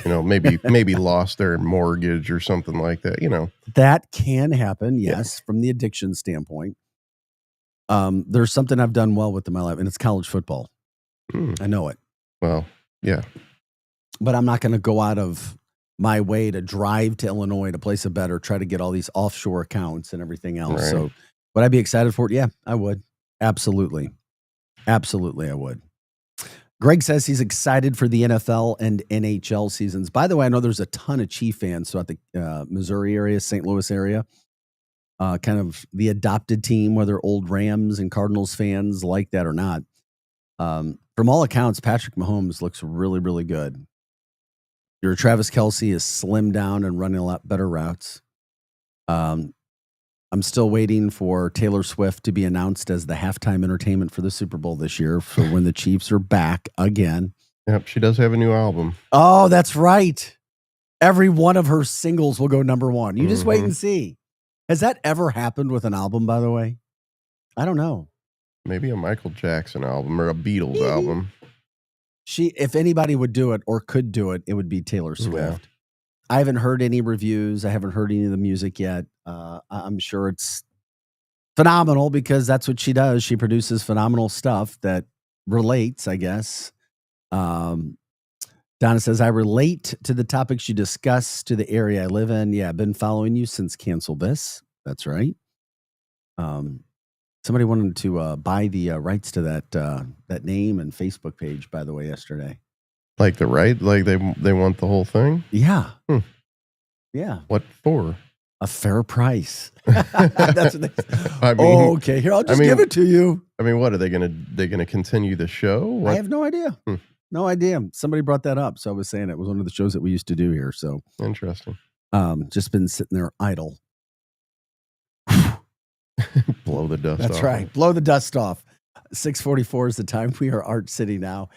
maybe lost their mortgage or something like that, That can happen, yes, from the addiction standpoint. There's something I've done well with in my life, and it's college football. I know it. Well, yeah. But I'm not going to go out of my way to drive to Illinois to place a bet or try to get all these offshore accounts and everything else. Right. So would I be excited for it? Yeah, I would. Absolutely. Absolutely, I would. Greg says he's excited for the NFL and NHL seasons. By the way, I know there's a ton of Chief fans throughout the Missouri area, St. Louis area. Kind of the adopted team, whether old Rams and Cardinals fans like that or not. From all accounts, Patrick Mahomes looks really, really good. Your Travis Kelce is slimmed down and running a lot better routes. I'm still waiting for Taylor Swift to be announced as the halftime entertainment for the Super Bowl this year for when the Chiefs are back again. Yep, she does have a new album. Oh, that's right. Every one of her singles will go number one. You just wait and see. Has that ever happened with an album, by the way? I don't know. Maybe a Michael Jackson album or a Beatles album. If anybody would do it or could do it, it would be Taylor Swift. Yeah. I haven't heard any reviews. I haven't heard any of the music yet. I'm sure it's phenomenal because that's what she does. She produces phenomenal stuff that relates, I guess. Donna says, I relate to the topics you discuss to the area I live in. Yeah, I've been following you since Cancel This. That's right. Somebody wanted to buy the rights to that name and Facebook page, by the way, yesterday. Like the right? Like they want the whole thing? Yeah. Yeah. What for? A fair price. That's what they okay, here, I'll just give it to you. I mean, what are they gonna continue the show? What? I have no idea. No idea. Somebody brought that up. So I was saying it was one of the shows that we used to do here. So interesting. Just been sitting there idle. Blow the dust off. That's right. Blow the dust off. 6:44 is the time. We are Art City now.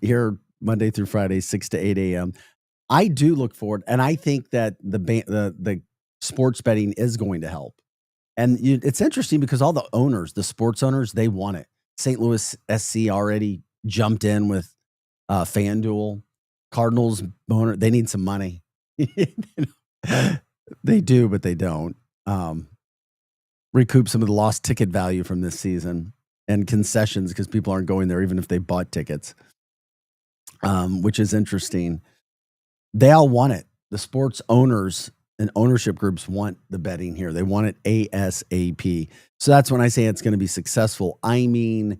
Here Monday through Friday, 6 to 8 a.m. I do look forward, and I think that the sports betting is going to help. And it's interesting because all the owners, the sports owners, they want it. St. Louis SC already jumped in with FanDuel. Cardinals owner, they need some money. They do, but they don't. Recoup some of the lost ticket value from this season and concessions because people aren't going there even if they bought tickets, which is interesting. They all want it. The sports owners and ownership groups want the betting here. They want it ASAP. So that's when I say it's going to be successful. I mean,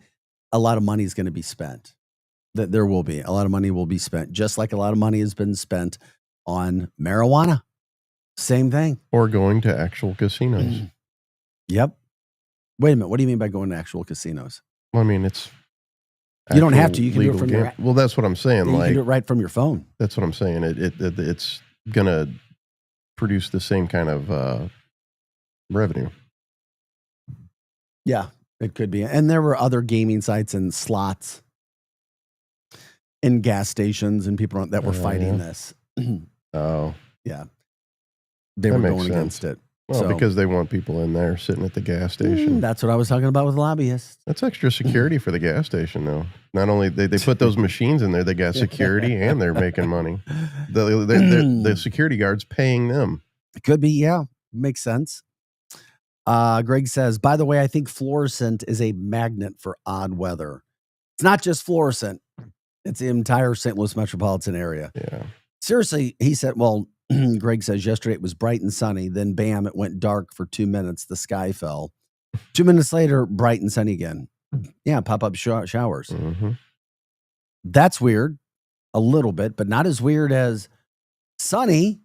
a lot of money is going to be spent. That there will be. A lot of money will be spent, just like a lot of money has been spent on marijuana. Same thing. Or going to actual casinos. Yep. Wait a minute. What do you mean by going to actual casinos? Well, I mean, it's... You don't have to. You can do it from your... Well, that's what I'm saying. You can do it right from your phone. That's what I'm saying. It's going to produce the same kind of revenue. Yeah, it could be. And there were other gaming sites and slots in gas stations and people that were fighting this. Oh, yeah. They that were makes going sense. against it. Well, So- because they want people in there sitting at the gas station. That's what I was talking about with lobbyists. That's extra security for the gas station, though. Not only they put those machines in there, they got security and they're making money. The security guards paying them. It could be, yeah. Makes sense. Greg says, by the way, I think fluorescent is a magnet for odd weather. It's not just fluorescent. It's the entire St. Louis metropolitan area. Yeah. Seriously, he said, well, Greg says yesterday it was bright and sunny. Then bam, it went dark for 2 minutes. The sky fell. 2 minutes later, bright and sunny again. Yeah, pop-up showers. Mm-hmm. That's weird a little bit, but not as weird as sunny,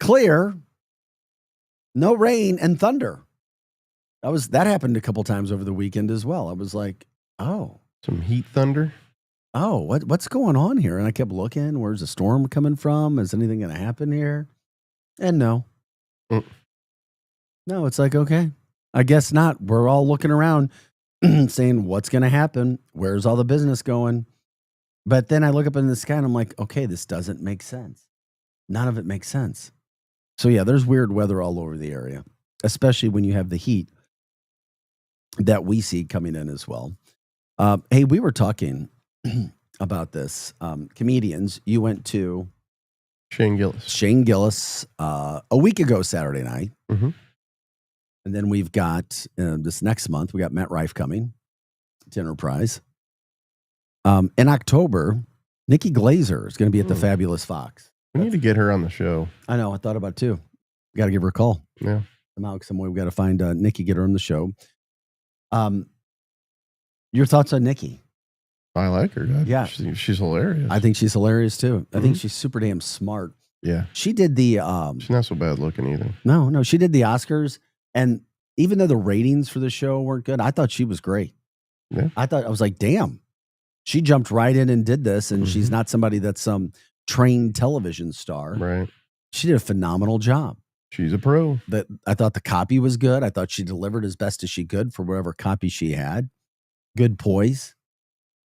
clear, no rain, and thunder. That happened a couple times over the weekend as well. I was like, oh. Some heat thunder. Oh, what's going on here? And I kept looking. Where's the storm coming from? Is anything going to happen here? And no. No, it's like, okay, I guess not. We're all looking around saying, what's going to happen? Where's all the business going? But then I look up in the sky and I'm like, okay, this doesn't make sense. None of it makes sense. So yeah, there's weird weather all over the area, especially when you have the heat that we see coming in as well. Hey, we were talking about this. Comedians, you went to Shane Gillis. Shane Gillis a week ago Saturday night. Mm-hmm. And then we've got this next month, we got Matt Rife coming to Enterprise. In October, Nikki Glazer is going to be at the Fabulous Fox. We need to get her on the show. I know. I thought about it too. Got to give her a call. Yeah. Somehow, some way, we got to find Nikki, get her on the show. Your thoughts on Nikki? I like her. Yeah. She's hilarious. I think she's hilarious too. I think she's super damn smart. Yeah. She did the she's not so bad looking either. No, she did the Oscars, and even though the ratings for the show weren't good, I thought she was great. Yeah. I was like, damn. She jumped right in and did this, and she's not somebody that's some trained television star. Right. She did a phenomenal job. She's a pro. I thought the copy was good. I thought she delivered as best as she could for whatever copy she had. Good poise.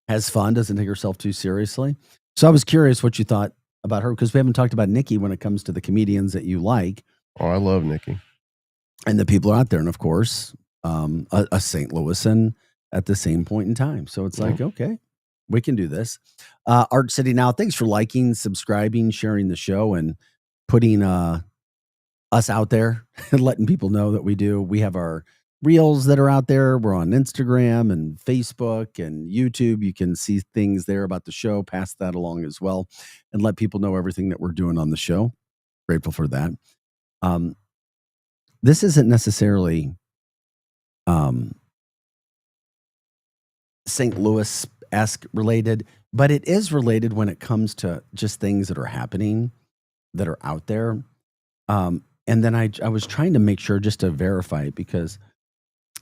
Has fun, doesn't take herself too seriously. So I was curious what you thought about her, because we haven't talked about Nikki when it comes to the comedians that you like. Oh, I love Nikki. And the people out there, and of course, a St. Louisan at the same point in time. So it's like, okay, we can do this. Art City Now, thanks for liking, subscribing, sharing the show, and putting us out there and letting people know that we do. We have our reels that are out there. We're on Instagram and Facebook and YouTube. You can see things there about the show. Pass that along as well and let people know everything that we're doing on the show. Grateful for that. This isn't necessarily St. Louis-esque related, but it is related when it comes to just things that are happening that are out there. And then I was trying to make sure just to verify it, because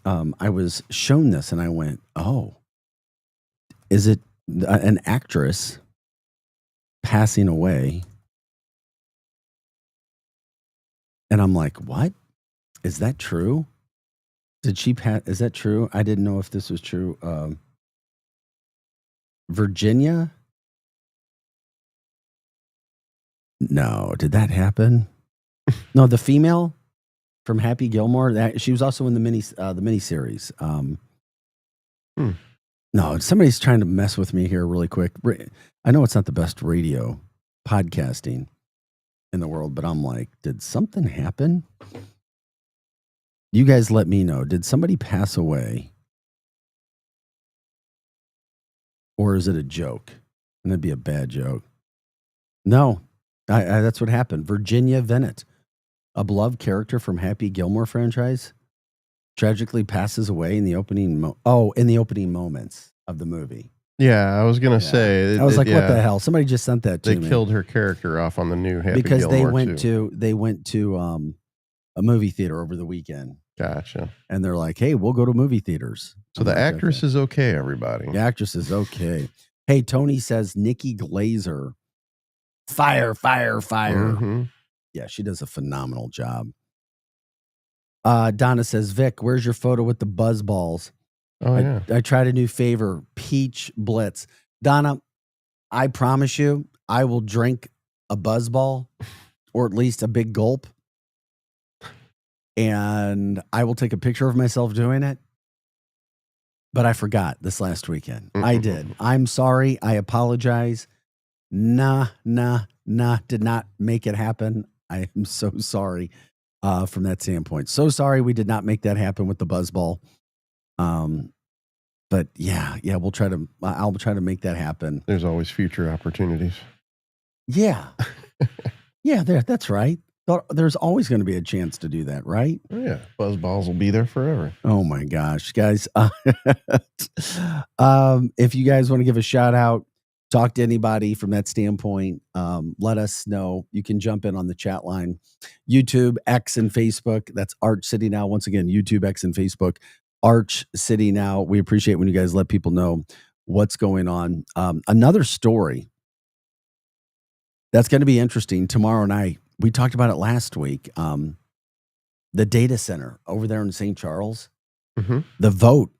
I was shown this and I went, oh, is it an actress passing away? And I'm like, what? Is that true? Did she pass? Is that true? I didn't know if this was true. Virginia? No, did that happen? No, the female from Happy Gilmore. She was also in the miniseries. No, somebody's trying to mess with me here really quick. I know it's not the best radio podcasting in the world, but I'm like, did something happen? You guys let me know. Did somebody pass away? Or is it a joke? And that'd be a bad joke. No, that's what happened. Virginia Venett, a beloved character from Happy Gilmore franchise, tragically passes away in the opening moments of the movie. Yeah, I was gonna say. I was like, what the hell? Somebody just sent that to me. They killed her character off on the new Happy because Gilmore they went to a movie theater over the weekend. Gotcha. And they're like, hey, we'll go to movie theaters. So the actress is okay, everybody. The actress is okay. Hey, Tony says Nikki Glazer. Fire. Mm-hmm. Yeah, she does a phenomenal job. Donna says, Vic, where's your photo with the buzz balls? Oh, yeah. I tried a new favor, peach blitz. Donna, I promise you, I will drink a buzz ball or at least a big gulp. And I will take a picture of myself doing it. But I forgot this last weekend. I did. I'm sorry. I apologize. Nah, did not make it happen. I am so sorry from that standpoint. So sorry we did not make that happen with the buzz ball. But yeah, I'll try to make that happen. There's always future opportunities. Yeah. Yeah, that's right. There's always going to be a chance to do that, right? Oh, yeah. Buzz balls will be there forever. Oh my gosh, guys. If you guys want to give a shout out, talk to anybody from that standpoint, let us know. You can jump in on the chat line. YouTube, X, and Facebook. That's Arch City Now. Once again, YouTube, X, and Facebook. Arch City Now. We appreciate when you guys let people know what's going on. Another story that's going to be interesting tomorrow night. We talked about it last week. The data center over there in St. Charles, the vote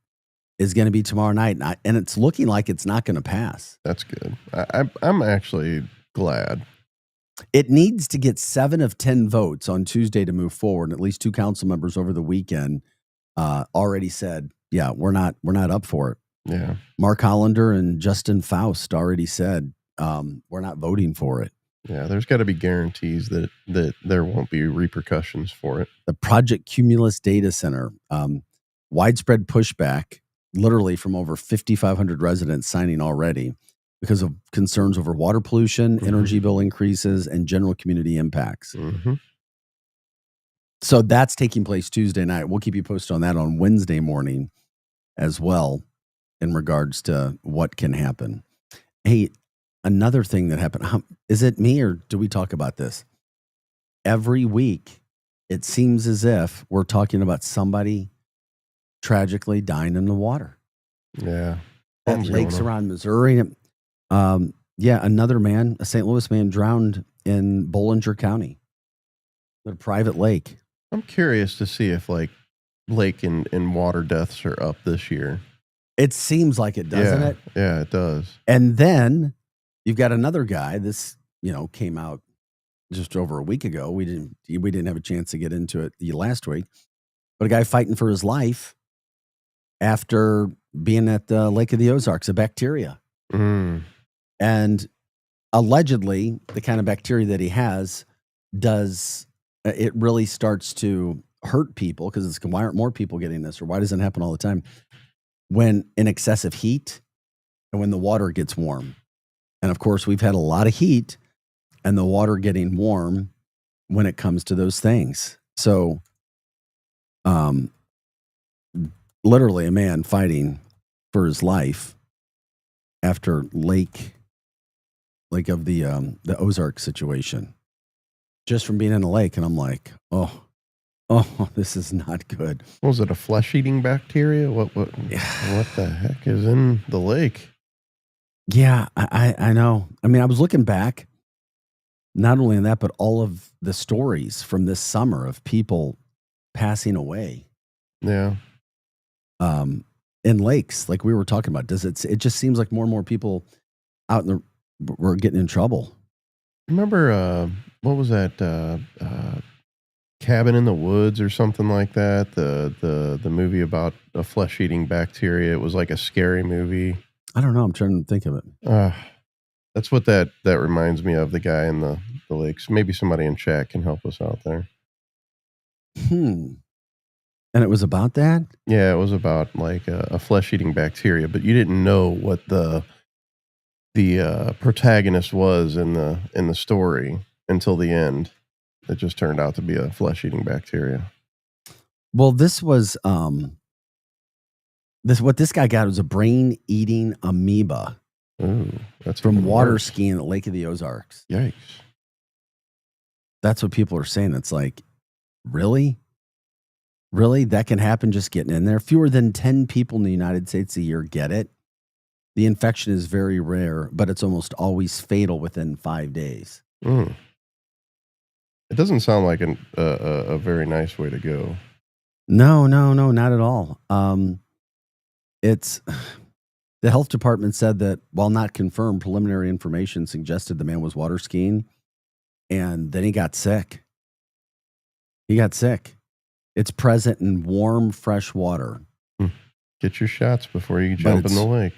is going to be tomorrow night, and it's looking like it's not going to pass. That's good. I'm actually glad. It needs to get 7 of 10 votes on Tuesday to move forward. And at least 2 council members over the weekend already said, "Yeah, we're not up for it." Yeah, Mark Hollander and Justin Faust already said, "We're not voting for it." Yeah, there's got to be guarantees that there won't be repercussions for it. The Project Cumulus Data Center, widespread pushback, literally from over 5,500 residents signing already because of concerns over water pollution, energy bill increases, and general community impacts. So that's taking place Tuesday night. We'll keep you posted on that on Wednesday morning as well in regards to what can happen. Hey, another thing that happened, is it me or do we talk about this? Every week, it seems as if we're talking about somebody tragically dying in the water. Yeah. At lakes around Missouri. Another man, a St. Louis man, drowned in Bollinger County at a private lake. I'm curious to see if like lake and water deaths are up this year. It seems like it, doesn't it? Yeah, it does. And then you've got another guy. This, came out just over a week ago. We didn't have a chance to get into it last week, but a guy fighting for his life after being at the Lake of the Ozarks, a bacteria. And allegedly, the kind of bacteria that he has it really starts to hurt people because it's why aren't more people getting this, or why doesn't it happen all the time? When in excessive heat and when the water gets warm. And of course, we've had a lot of heat and the water getting warm when it comes to those things. So, literally a man fighting for his life after Lake of the Ozark situation, just from being in a lake. And I'm like, oh, this is not good. Was it a flesh-eating bacteria? What the heck is in the lake? Yeah, I know. I mean, I was looking back, not only in that, but all of the stories from this summer of people passing away. Yeah. In lakes, like we were talking about. It just seems like more and more people out were getting in trouble. Remember, what was that? Cabin in the Woods or something like that. The movie about a flesh-eating bacteria. It was like a scary movie. I don't know. I'm trying to think of it. That's what that reminds me of. The guy in the lakes. Maybe somebody in chat can help us out there. And it was about that? Yeah, it was about like a flesh-eating bacteria, but you didn't know what the protagonist was in the story until the end. It just turned out to be a flesh-eating bacteria. Well, this was what this guy got was a brain-eating amoeba. Ooh, that's from water skiing at Lake of the Ozarks. Yikes! That's what people are saying. It's like, really? Really? That can happen just getting in there? Fewer than 10 people in the United States a year get it. The infection is very rare, but it's almost always fatal within 5 days. It doesn't sound like a very nice way to go. No, not at all. It's the health department said that while not confirmed, preliminary information suggested the man was water skiing, and then he got sick. It's present in warm, fresh water. Get your shots before you jump in the lake.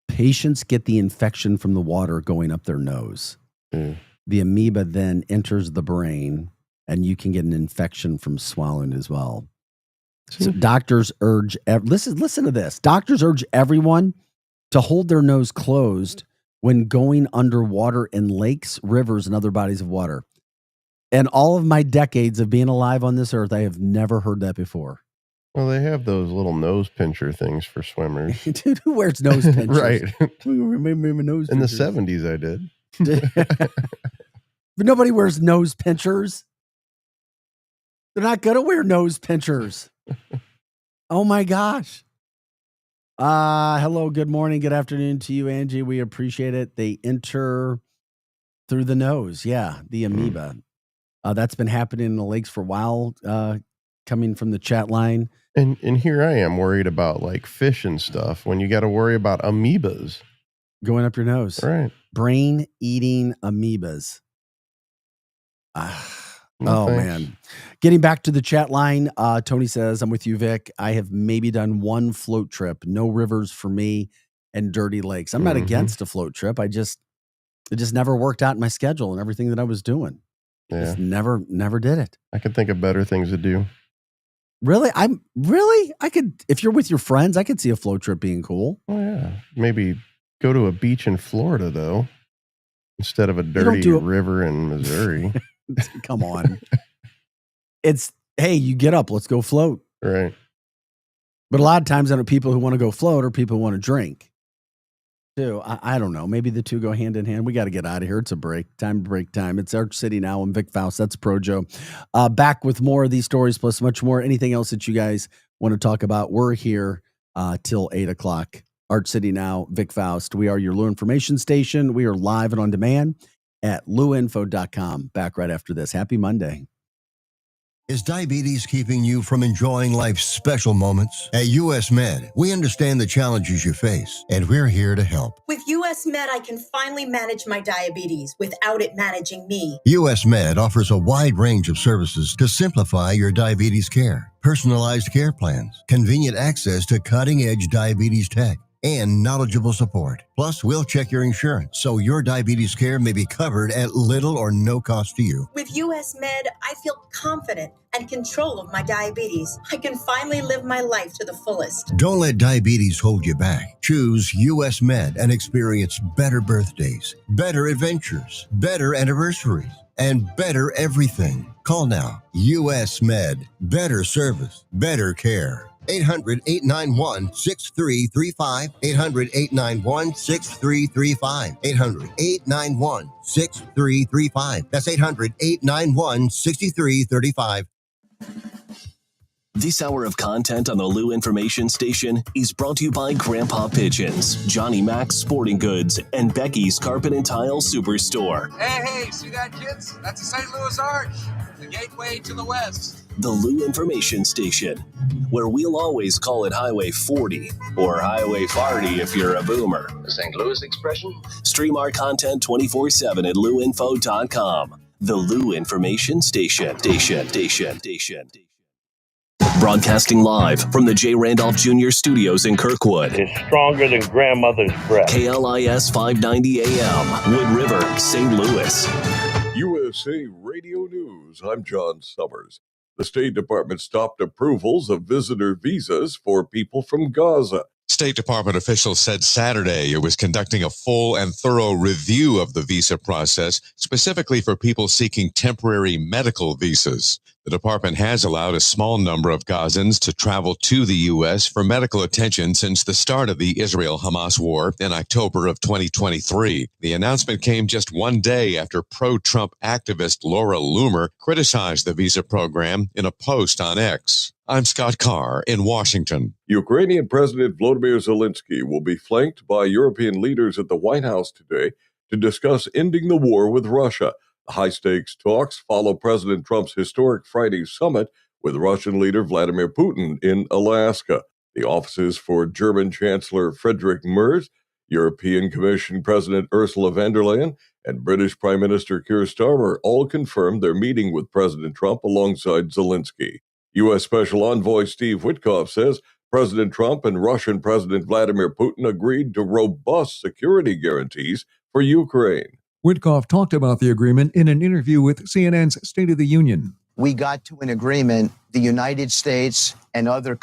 Patients get the infection from the water going up their nose. The amoeba then enters the brain, and you can get an infection from swallowing as well. So doctors urge, listen to this. Doctors urge everyone to hold their nose closed when going underwater in lakes, rivers, and other bodies of water. In all of my decades of being alive on this earth, I have never heard that before. Well, they have those little nose pincher things for swimmers. Dude, who wears nose pinchers? Right. Nose In the pinchers. 70s, I did. But nobody wears nose pinchers. They're not going to wear nose pinchers. Oh, my gosh. Hello, good morning, good afternoon to you, Angie. We appreciate it. They enter through the nose. Yeah, the amoeba. That's been happening in the lakes for a while, coming from the chat line. And here I am worried about like fish and stuff when you got to worry about amoebas going up your nose. Right. Brain eating amoebas. Man. Getting back to the chat line, Tony says, I'm with you, Vic. I have maybe done one float trip. No rivers for me and dirty lakes. I'm not against a float trip. It just never worked out in my schedule and everything that I was doing. Yeah. Just never did it. I could think of better things to do. Really? I could, if you're with your friends, I could see a float trip being cool. Oh, yeah. Maybe go to a beach in Florida, though, instead of a dirty river in Missouri. Come on. Hey, you get up, let's go float. Right. But a lot of times I know people who want to go float or people who want to drink too. I don't know. Maybe the two go hand in hand. We got to get out of here. It's a break time. It's Arch City Now. I'm Vic Faust. That's Projo. Back with more of these stories plus much more. Anything else that you guys want to talk about? We're here till 8:00. Arch City Now, Vic Faust. We are your Lou information station. We are live and on demand at louinfo.com. Back right after this. Happy Monday. Is diabetes keeping you from enjoying life's special moments? At US Med, we understand the challenges you face, and we're here to help. With US Med, I can finally manage my diabetes without it managing me. US Med offers a wide range of services to simplify your diabetes care. Personalized care plans, convenient access to cutting-edge diabetes tech, and knowledgeable support. Plus, we'll check your insurance so your diabetes care may be covered at little or no cost to you. With US Med, I feel confident and control of my diabetes. I can finally live my life to the fullest. Don't let diabetes hold you back. Choose US Med and experience better birthdays, better adventures, better anniversaries, and better everything. Call now. US Med. Better service, better care. 800-891-6335. 800-891-6335. 800-891-6335. That's 800-891-6335. This hour of content on the Lou Information Station is brought to you by Grandpa Pigeons, Johnny Mac's Sporting Goods, and Becky's Carpet and Tile Superstore. Hey, see that, kids? That's the St. Louis Arch, the gateway to the west. The Lou Information Station, where we'll always call it Highway 40 or Highway 40 if you're a boomer. The St. Louis expression? Stream our content 24/7 at louinfo.com. The Lou Information Station. Broadcasting live from the J. Randolph Jr. Studios in Kirkwood. It's stronger than grandmother's breath. KLIS 590 AM, Wood River, St. Louis. USA Radio News, I'm John Summers. The State Department stopped approvals of visitor visas for people from Gaza. State Department officials said Saturday it was conducting a full and thorough review of the visa process, specifically for people seeking temporary medical visas. The department has allowed a small number of Gazans to travel to the U.S. for medical attention since the start of the Israel-Hamas war in October of 2023. The announcement came just one day after pro-Trump activist Laura Loomer criticized the visa program in a post on X. I'm Scott Carr in Washington. Ukrainian President Volodymyr Zelensky will be flanked by European leaders at the White House today to discuss ending the war with Russia. The high-stakes talks follow President Trump's historic Friday summit with Russian leader Vladimir Putin in Alaska. The offices for German Chancellor Friedrich Merz, European Commission President Ursula von der Leyen, and British Prime Minister Keir Starmer all confirmed their meeting with President Trump alongside Zelensky. U.S. Special Envoy Steve Witkoff says President Trump and Russian President Vladimir Putin agreed to robust security guarantees for Ukraine. Witkoff talked about the agreement in an interview with CNN's State of the Union. We got to an agreement the United States and other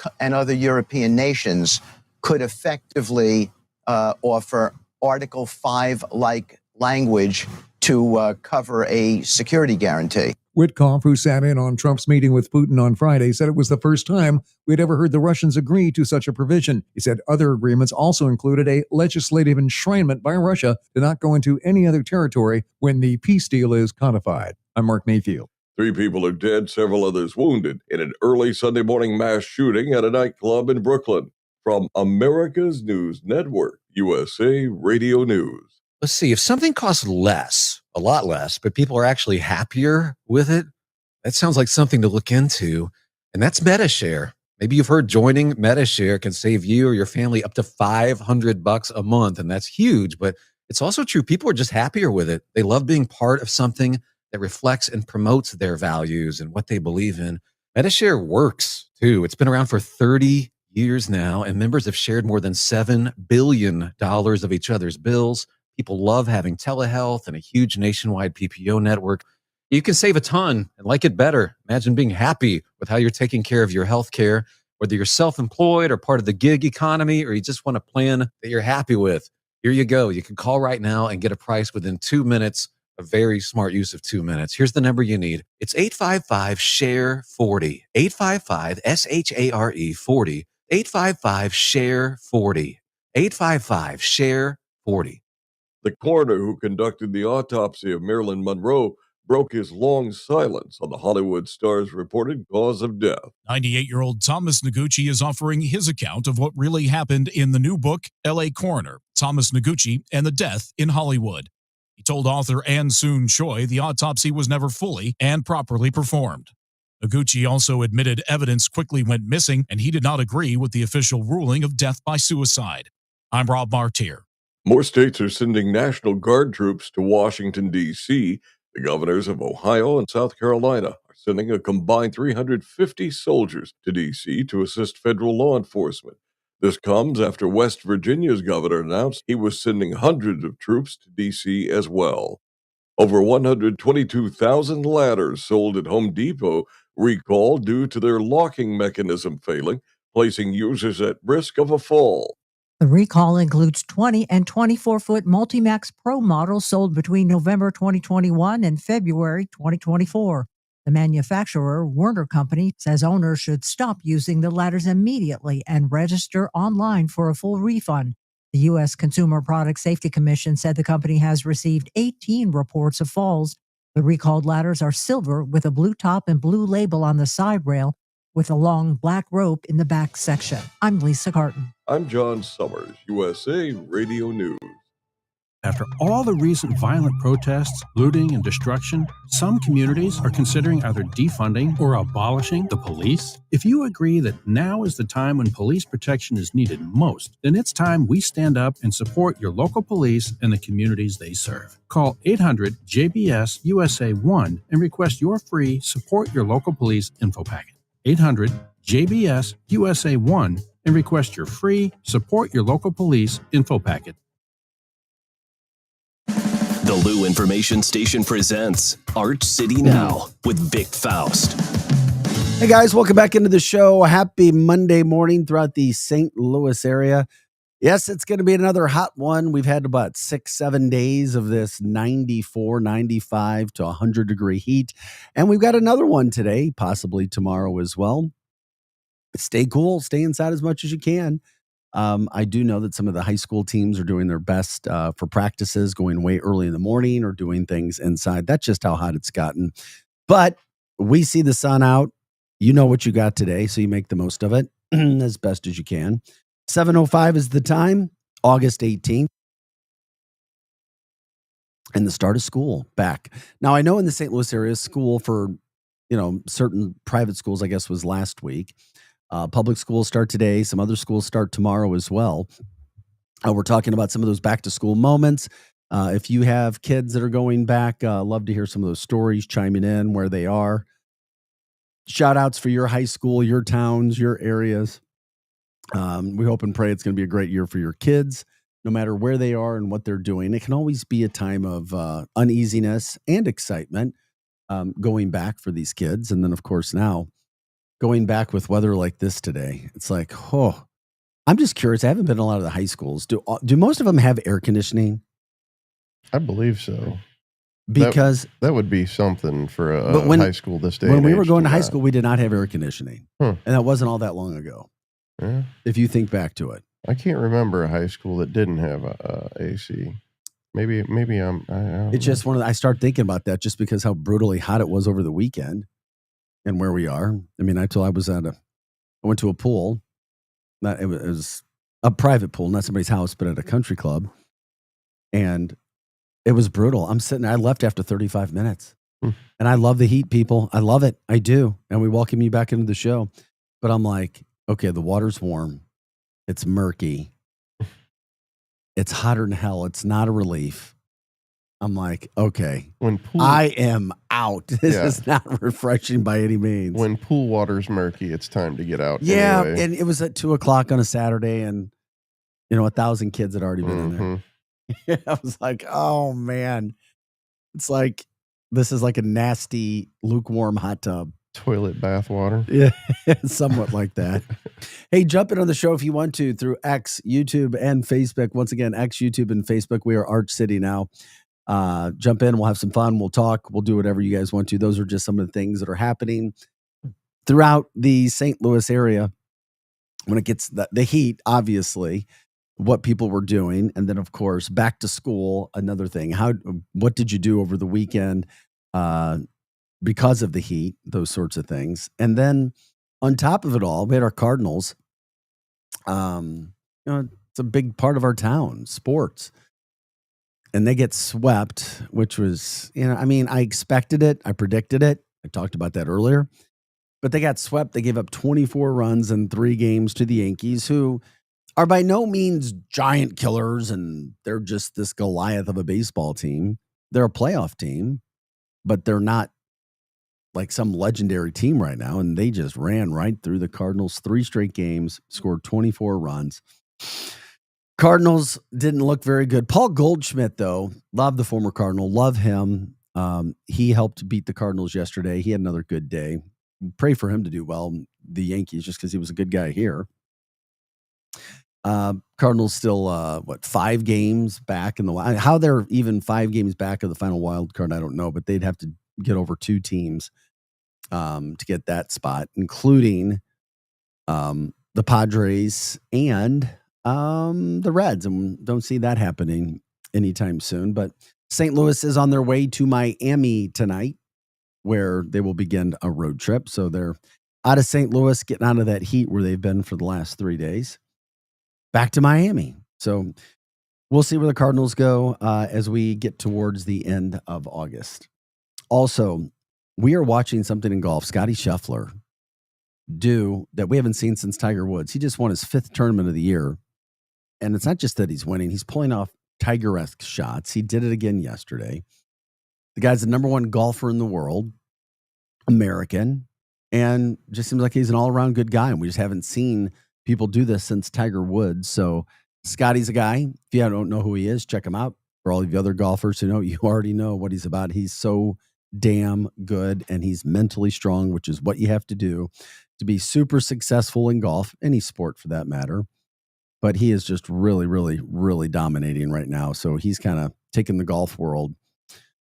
European nations could effectively offer Article 5-like language to cover a security guarantee. Witkoff, who sat in on Trump's meeting with Putin on Friday, said it was the first time we'd ever heard the Russians agree to such a provision. He said other agreements also included a legislative enshrinement by Russia to not go into any other territory when the peace deal is codified. I'm Mark Mayfield. 3 people are dead, several others wounded in an early Sunday morning mass shooting at a nightclub in Brooklyn. From America's News Network, USA Radio News. Let's see, if something costs less, a lot less, but people are actually happier with it, that sounds like something to look into. And that's MetaShare. Maybe you've heard joining MetaShare can save you or your family up to $500 a month. And that's huge, but it's also true. People are just happier with it. They love being part of something that reflects and promotes their values and what they believe in. MetaShare works too. It's been around for 30 years now, and members have shared more than $7 billion of each other's bills. People love having telehealth and a huge nationwide PPO network. You can save a ton and like it better. Imagine being happy with how you're taking care of your health care, whether you're self-employed or part of the gig economy, or you just want a plan that you're happy with. Here you go. You can call right now and get a price within 2 minutes. A very smart use of 2 minutes. Here's the number you need. It's 855-SHARE-40. 855-SHARE-40. 855-SHARE-40. 855-SHARE-40. The coroner who conducted the autopsy of Marilyn Monroe broke his long silence on the Hollywood star's reported cause of death. 98-year-old Thomas Noguchi is offering his account of what really happened in the new book, L.A. Coroner, Thomas Noguchi and the Death in Hollywood. He told author Ann Soon Choi the autopsy was never fully and properly performed. Noguchi also admitted evidence quickly went missing, and he did not agree with the official ruling of death by suicide. I'm Rob Martier. More states are sending National Guard troops to Washington, D.C. The governors of Ohio and South Carolina are sending a combined 350 soldiers to D.C. to assist federal law enforcement. This comes after West Virginia's governor announced he was sending hundreds of troops to D.C. as well. Over 122,000 ladders sold at Home Depot recalled due to their locking mechanism failing, placing users at risk of a fall. The recall includes 20 and 24-foot Multimax Pro models sold between November 2021 and February 2024. The manufacturer, Werner Company, says owners should stop using the ladders immediately and register online for a full refund. The U.S. Consumer Product Safety Commission said the company has received 18 reports of falls. The recalled ladders are silver with a blue top and blue label on the side rail with a long black rope in the back section. I'm Lisa Carton. I'm John Summers, USA Radio News. After all the recent violent protests, looting, and destruction, some communities are considering either defunding or abolishing the police. If you agree that now is the time when police protection is needed most, then it's time we stand up and support your local police and the communities they serve. Call 800-JBS-USA-1 and request your free Support Your Local Police info packet. 800-JBS-USA-1 and request your free Support Your Local Police info packet. The Lou Information Station presents Arch City Now with Vic Faust. Hey guys, welcome back into the show. Happy Monday morning throughout the St. Louis area. Yes, it's going to be another hot one. We've had about 6-7 days of this 94, 95 to 100 degree heat. And we've got another one today, possibly tomorrow as well. Stay cool, stay inside as much as you can. I do know that some of the high school teams are doing their best for practices, going way early in the morning or doing things inside. That's just how hot it's gotten. But we see the sun out. You know what you got today, so you make the most of it as best as you can. 7:05 is the time, August 18th. and the start of school back. Now, I know in the St. Louis area, school for, certain private schools, I guess, was last week. Public schools start today. Some other schools start tomorrow as well. We're talking about some of those back to school moments. If you have kids that are going back, love to hear some of those stories, chiming in where they are. Shout outs for your high school, your towns, your areas. We hope and pray it's going to be a great year for your kids, no matter where they are and what they're doing. It can always be a time of uneasiness and excitement going back for these kids. And then, of course, now going back with weather like this today, it's like, I'm just curious. I haven't been in a lot of the high schools. Do most of them have air conditioning? I believe so. Because that would be something for a high school this day. When we were going to high school, we did not have air conditioning. And that wasn't all that long ago. Yeah. If you think back to it. I can't remember a high school that didn't have a AC. Maybe I don't It's just I start thinking about that just because how brutally hot it was over the weekend and where we are. I mean, I went to a pool. It was a private pool, not somebody's house, but at a country club. And it was brutal. I left after 35 minutes. And I love the heat, people. I love it. I do. And we welcome you back into the show. But I'm like, okay, the water's warm. It's murky. It's hotter than hell. It's not a relief. I'm like, okay, I am out. This is not refreshing by any means. When pool water's murky, it's time to get out. Yeah, anyway. and it was at 2:00 on a Saturday, and 1,000 kids had already been in there. I was like, oh man, it's like this is like a nasty, lukewarm hot tub. Toilet bath water. Yeah, somewhat like that. Hey, jump in on the show if you want to through X, YouTube, and Facebook. Once again, X, YouTube, and Facebook. We are Arch City now. Jump in. We'll have some fun. We'll talk. We'll do whatever you guys want to. Those are just some of the things that are happening throughout the St. Louis area when it gets the heat, obviously, what people were doing. And then, of course, back to school, another thing. What did you do over the weekend? Because of the heat, those sorts of things. And then on top of it all, we had our Cardinals. It's a big part of our town, sports. And they get swept, which was, I expected it. I predicted it. I talked about that earlier. But they got swept. They gave up 24 runs in 3 games to the Yankees, who are by no means giant killers, and they're just this Goliath of a baseball team. They're a playoff team, but they're not like some legendary team right now, and they just ran right through the Cardinals. 3 straight games, scored 24 runs. Cardinals didn't look very good. Paul Goldschmidt, though, love the former Cardinal, love him. He helped beat the Cardinals yesterday. He had another good day. Pray for him to do well, the Yankees, just because he was a good guy here. Cardinals still, 5 games back in the wild. How they're even 5 games back of the final wild card, I don't know, but they'd have to get over 2 teams to get that spot, including the Padres and the Reds. And don't see that happening anytime soon. But St. Louis is on their way to Miami tonight, where they will begin a road trip. So they're out of St. Louis, getting out of that heat where they've been for the last 3 days, back to Miami. So we'll see where the Cardinals go as we get towards the end of August. Also, we are watching something in golf. Scotty Scheffler do that we haven't seen since Tiger Woods. He just won his 5th tournament of the year. And it's not just that he's winning. He's pulling off Tiger-esque shots. He did it again yesterday. The guy's the number 1 golfer in the world, American, and just seems like he's an all-around good guy. And we just haven't seen people do this since Tiger Woods. So Scotty's a guy. If you don't know who he is, check him out. For all of you other golfers who know, you already know what he's about. He's so damn good, and he's mentally strong, which is what you have to do to be super successful in golf, any sport for that matter. But he is just really, really, really dominating right now. So he's kind of taking the golf world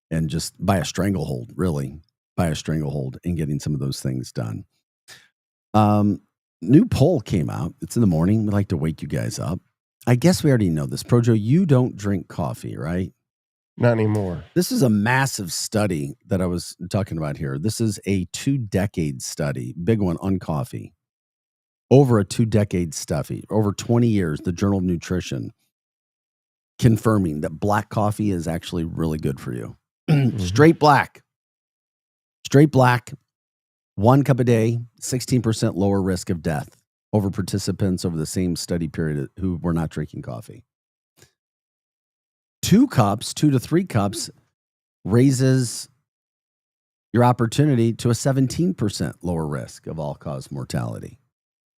and just by a stranglehold, really by a stranglehold, and getting some of those things done. New poll came out. It's in the morning. We'd like to wake you guys up. I guess we already know this. Projo, you don't drink coffee, right? Not anymore. This is a massive study that I was talking about here. This is a 2-decade study, big one on coffee. Over a 2-decade study, over 20 years, the Journal of Nutrition. confirming that black coffee is actually really good for you. Straight black. Straight black, 1 cup a day, 16% lower risk of death over participants over the same study period who were not drinking coffee. 2 to 3 cups raises your opportunity to a 17% lower risk of all-cause mortality.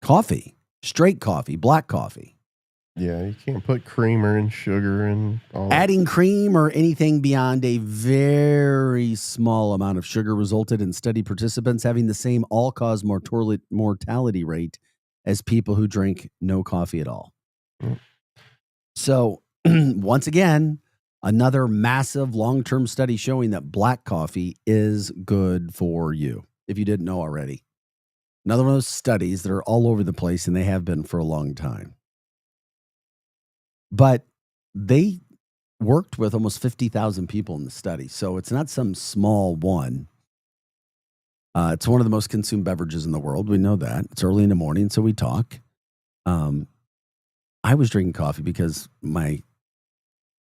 Coffee, straight coffee, black coffee. Yeah, you can't put creamer and sugar and all Adding cream or anything beyond a very small amount of sugar resulted in study participants having the same all-cause mortality rate as people who drink no coffee at all. So, once again, another massive long-term study showing that black coffee is good for you, if you didn't know already. Another one of those studies that are all over the place, and they have been for a long time. But they worked with almost 50,000 people in the study, so it's not some small one. It's one of the most consumed beverages in the world. We know that. It's early in the morning, so we talk. I was drinking coffee because my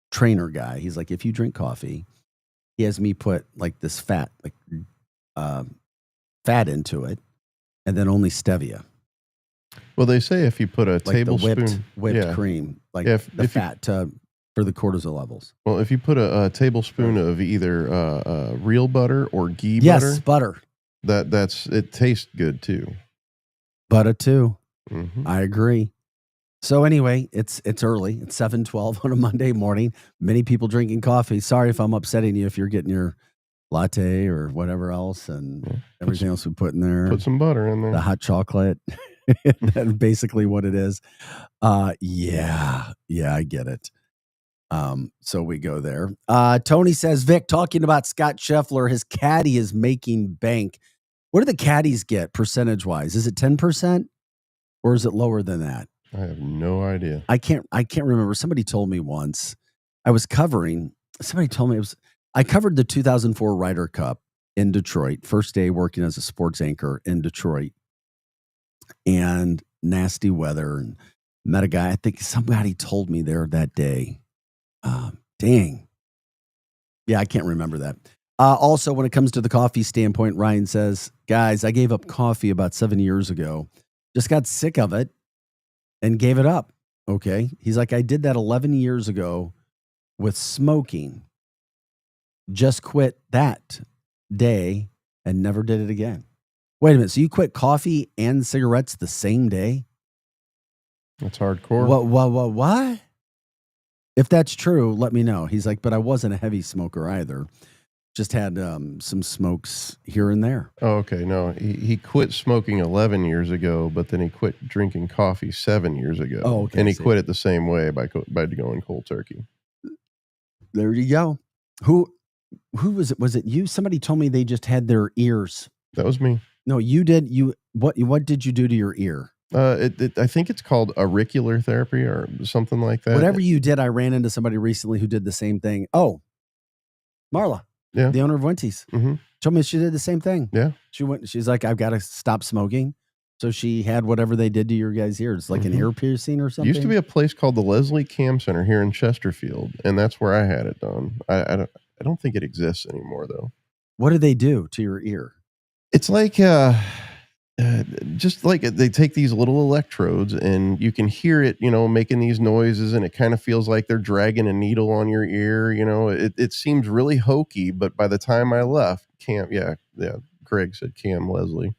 trainer guy, he's like, if you drink coffee, he has me put like this fat into it, and then only stevia. Well, they say if you put a Like tablespoon the whipped cream, like if fat for the cortisol levels. Well, if you put a tablespoon of either real butter or ghee Yes, butter. it tastes good too. Butter too. Mm-hmm. I agree. So anyway, it's early. It's 7:12 on a Monday morning. Many people drinking coffee. Sorry if I'm upsetting you if you're getting your latte or whatever else and everything else we put in there. Put some butter in there. The hot chocolate. That's basically what it is. Yeah, I get it. So we go there. Tony says, Vic, talking about Scott Scheffler, his caddy is making bank. What do the caddies get percentage-wise? Is it 10% or is it lower than that? I have no idea. I can't remember. Somebody told me once. Somebody told me I covered the 2004 Ryder Cup in Detroit, first day working as a sports anchor in Detroit. And nasty weather, and met a guy. I think somebody told me there that day. Dang. Yeah, I can't remember that. Also, when it comes to the coffee standpoint, Ryan says, guys, I gave up coffee about 7 years ago. Just got sick of it and gave it up. Okay. He's like, I did that 11 years ago with smoking. Just quit that day and never did it again. Wait a minute. So you quit coffee and cigarettes the same day? That's hardcore. What? If that's true, let me know. He's like, but I wasn't a heavy smoker either. Just had some smokes here and there. Oh, okay. No, he quit smoking 11 years ago, but then he quit drinking coffee 7 years ago. Oh, okay. And he quit it the same way by going cold turkey. There you go. Who was it? Was it you? Somebody told me they just had their ears. That was me. No, you did. What did you do to your ear? I think it's called auricular therapy or something like that. Whatever you did, I ran into somebody recently who did the same thing. Oh, Marla, the owner of Wenty's, told me she did the same thing. Yeah, she's like, I've got to stop smoking. So she had whatever they did to your guys' ears, like an ear piercing or something. Used to be a place called the Leslie Cam Center here in Chesterfield, and that's where I had it done. I don't think it exists anymore though. What do they do to your ear? It's like just like they take these little electrodes and you can hear it, making these noises, and it kind of feels like they're dragging a needle on your ear. It seems really hokey, but by the time I left, Greg said Cam Leslie.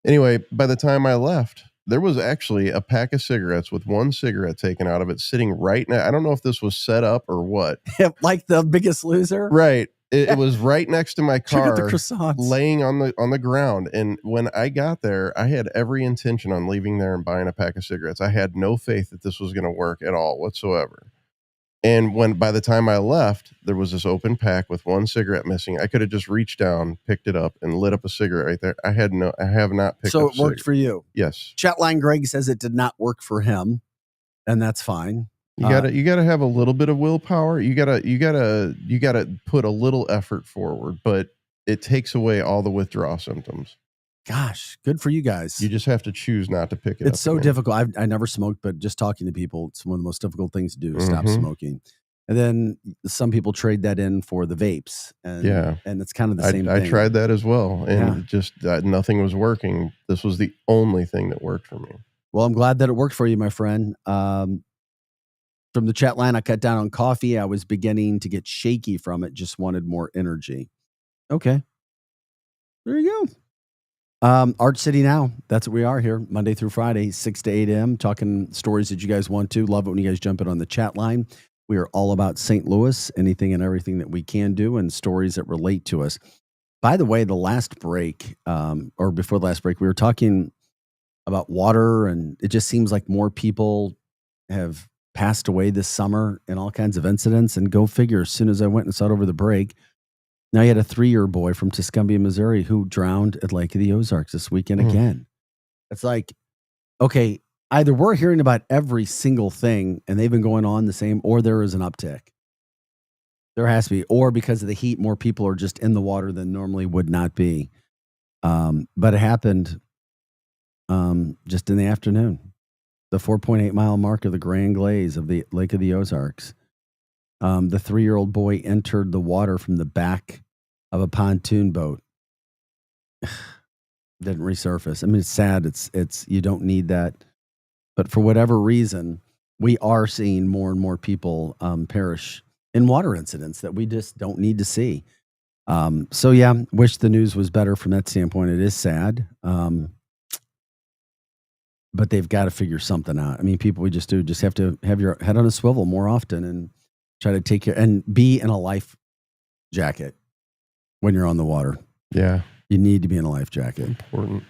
Anyway, by the time I left, there was actually a pack of cigarettes with one cigarette taken out of it sitting right now. I don't know if this was set up or what. Like The Biggest Loser? Right. It was right next to my car, the croissants. laying on the ground. And when I got there, I had every intention on leaving there and buying a pack of cigarettes. I had no faith that this was going to work at all whatsoever. And by the time I left, there was this open pack with one cigarette missing. I could have just reached down, picked it up, and lit up a cigarette right there. I have not picked up. So it worked for you. Yes. Chatline Greg says it did not work for him, and that's fine. You gotta have a little bit of willpower. You gotta put a little effort forward, but it takes away all the withdrawal symptoms. Gosh, good for you guys. You just have to choose not to pick it up. It's so difficult. I never smoked, but just talking to people, it's one of the most difficult things to do, stop smoking. And then some people trade that in for the vapes. And, Yeah. and it's kind of the same I thing. tried that as well, and Yeah. just nothing was working. This was the only thing that worked for me. Well, I'm glad that it worked for you, my friend. From the chat line, I cut down on coffee. I was beginning to get shaky from it. Just wanted more energy. Okay. There you go. Art City Now. That's what we are here, Monday through Friday, 6 to 8 a.m., talking stories that you guys want to. Love it when you guys jump in on the chat line. We are all about St. Louis, anything and everything that we can do, and stories that relate to us. By the way, the last break, or before the last break, we were talking about water, and it just seems like more people have passed away this summer in all kinds of incidents. And go figure, as soon as I went and saw it over the break, now you had a 3-year boy from Tuscumbia, Missouri, who drowned at Lake of the Ozarks this weekend again. It's like, okay, either we're hearing about every single thing and they've been going on the same, or there is an uptick. There has to be, or because of the heat, more people are just in the water than normally would not be. But it happened just in the afternoon, the 4.8 mile mark of the Grand Glaze of the Lake of the Ozarks. The 3-year-old boy entered the water from the back of a pontoon boat. Didn't resurface. I mean, it's sad. It's you don't need that. But for whatever reason, we are seeing more and more people perish in water incidents that we just don't need to see. So yeah, wish the news was better from that standpoint. It is sad. But they've got to figure something out. I mean, people, we just have to have your head on a swivel more often and try to take care and be in a life jacket when you're on the water. Yeah. You need to be in a life jacket. Important.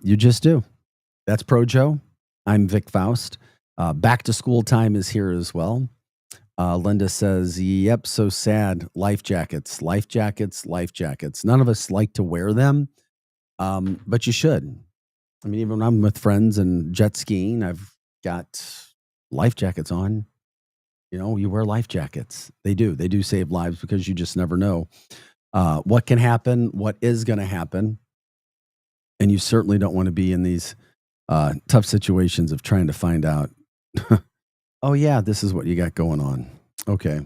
You just do. That's Pro Joe. I'm Vic Faust. Back to school time is here as well. Linda says, yep, so sad. Life jackets, life jackets, life jackets. None of us like to wear them, but you should. I mean, even when I'm with friends and jet skiing, I've got life jackets on. You know, you wear life jackets. They do save lives because you just never know what can happen, what is going to happen. And you certainly don't want to be in these tough situations of trying to find out, oh yeah, this is what you got going on. Okay.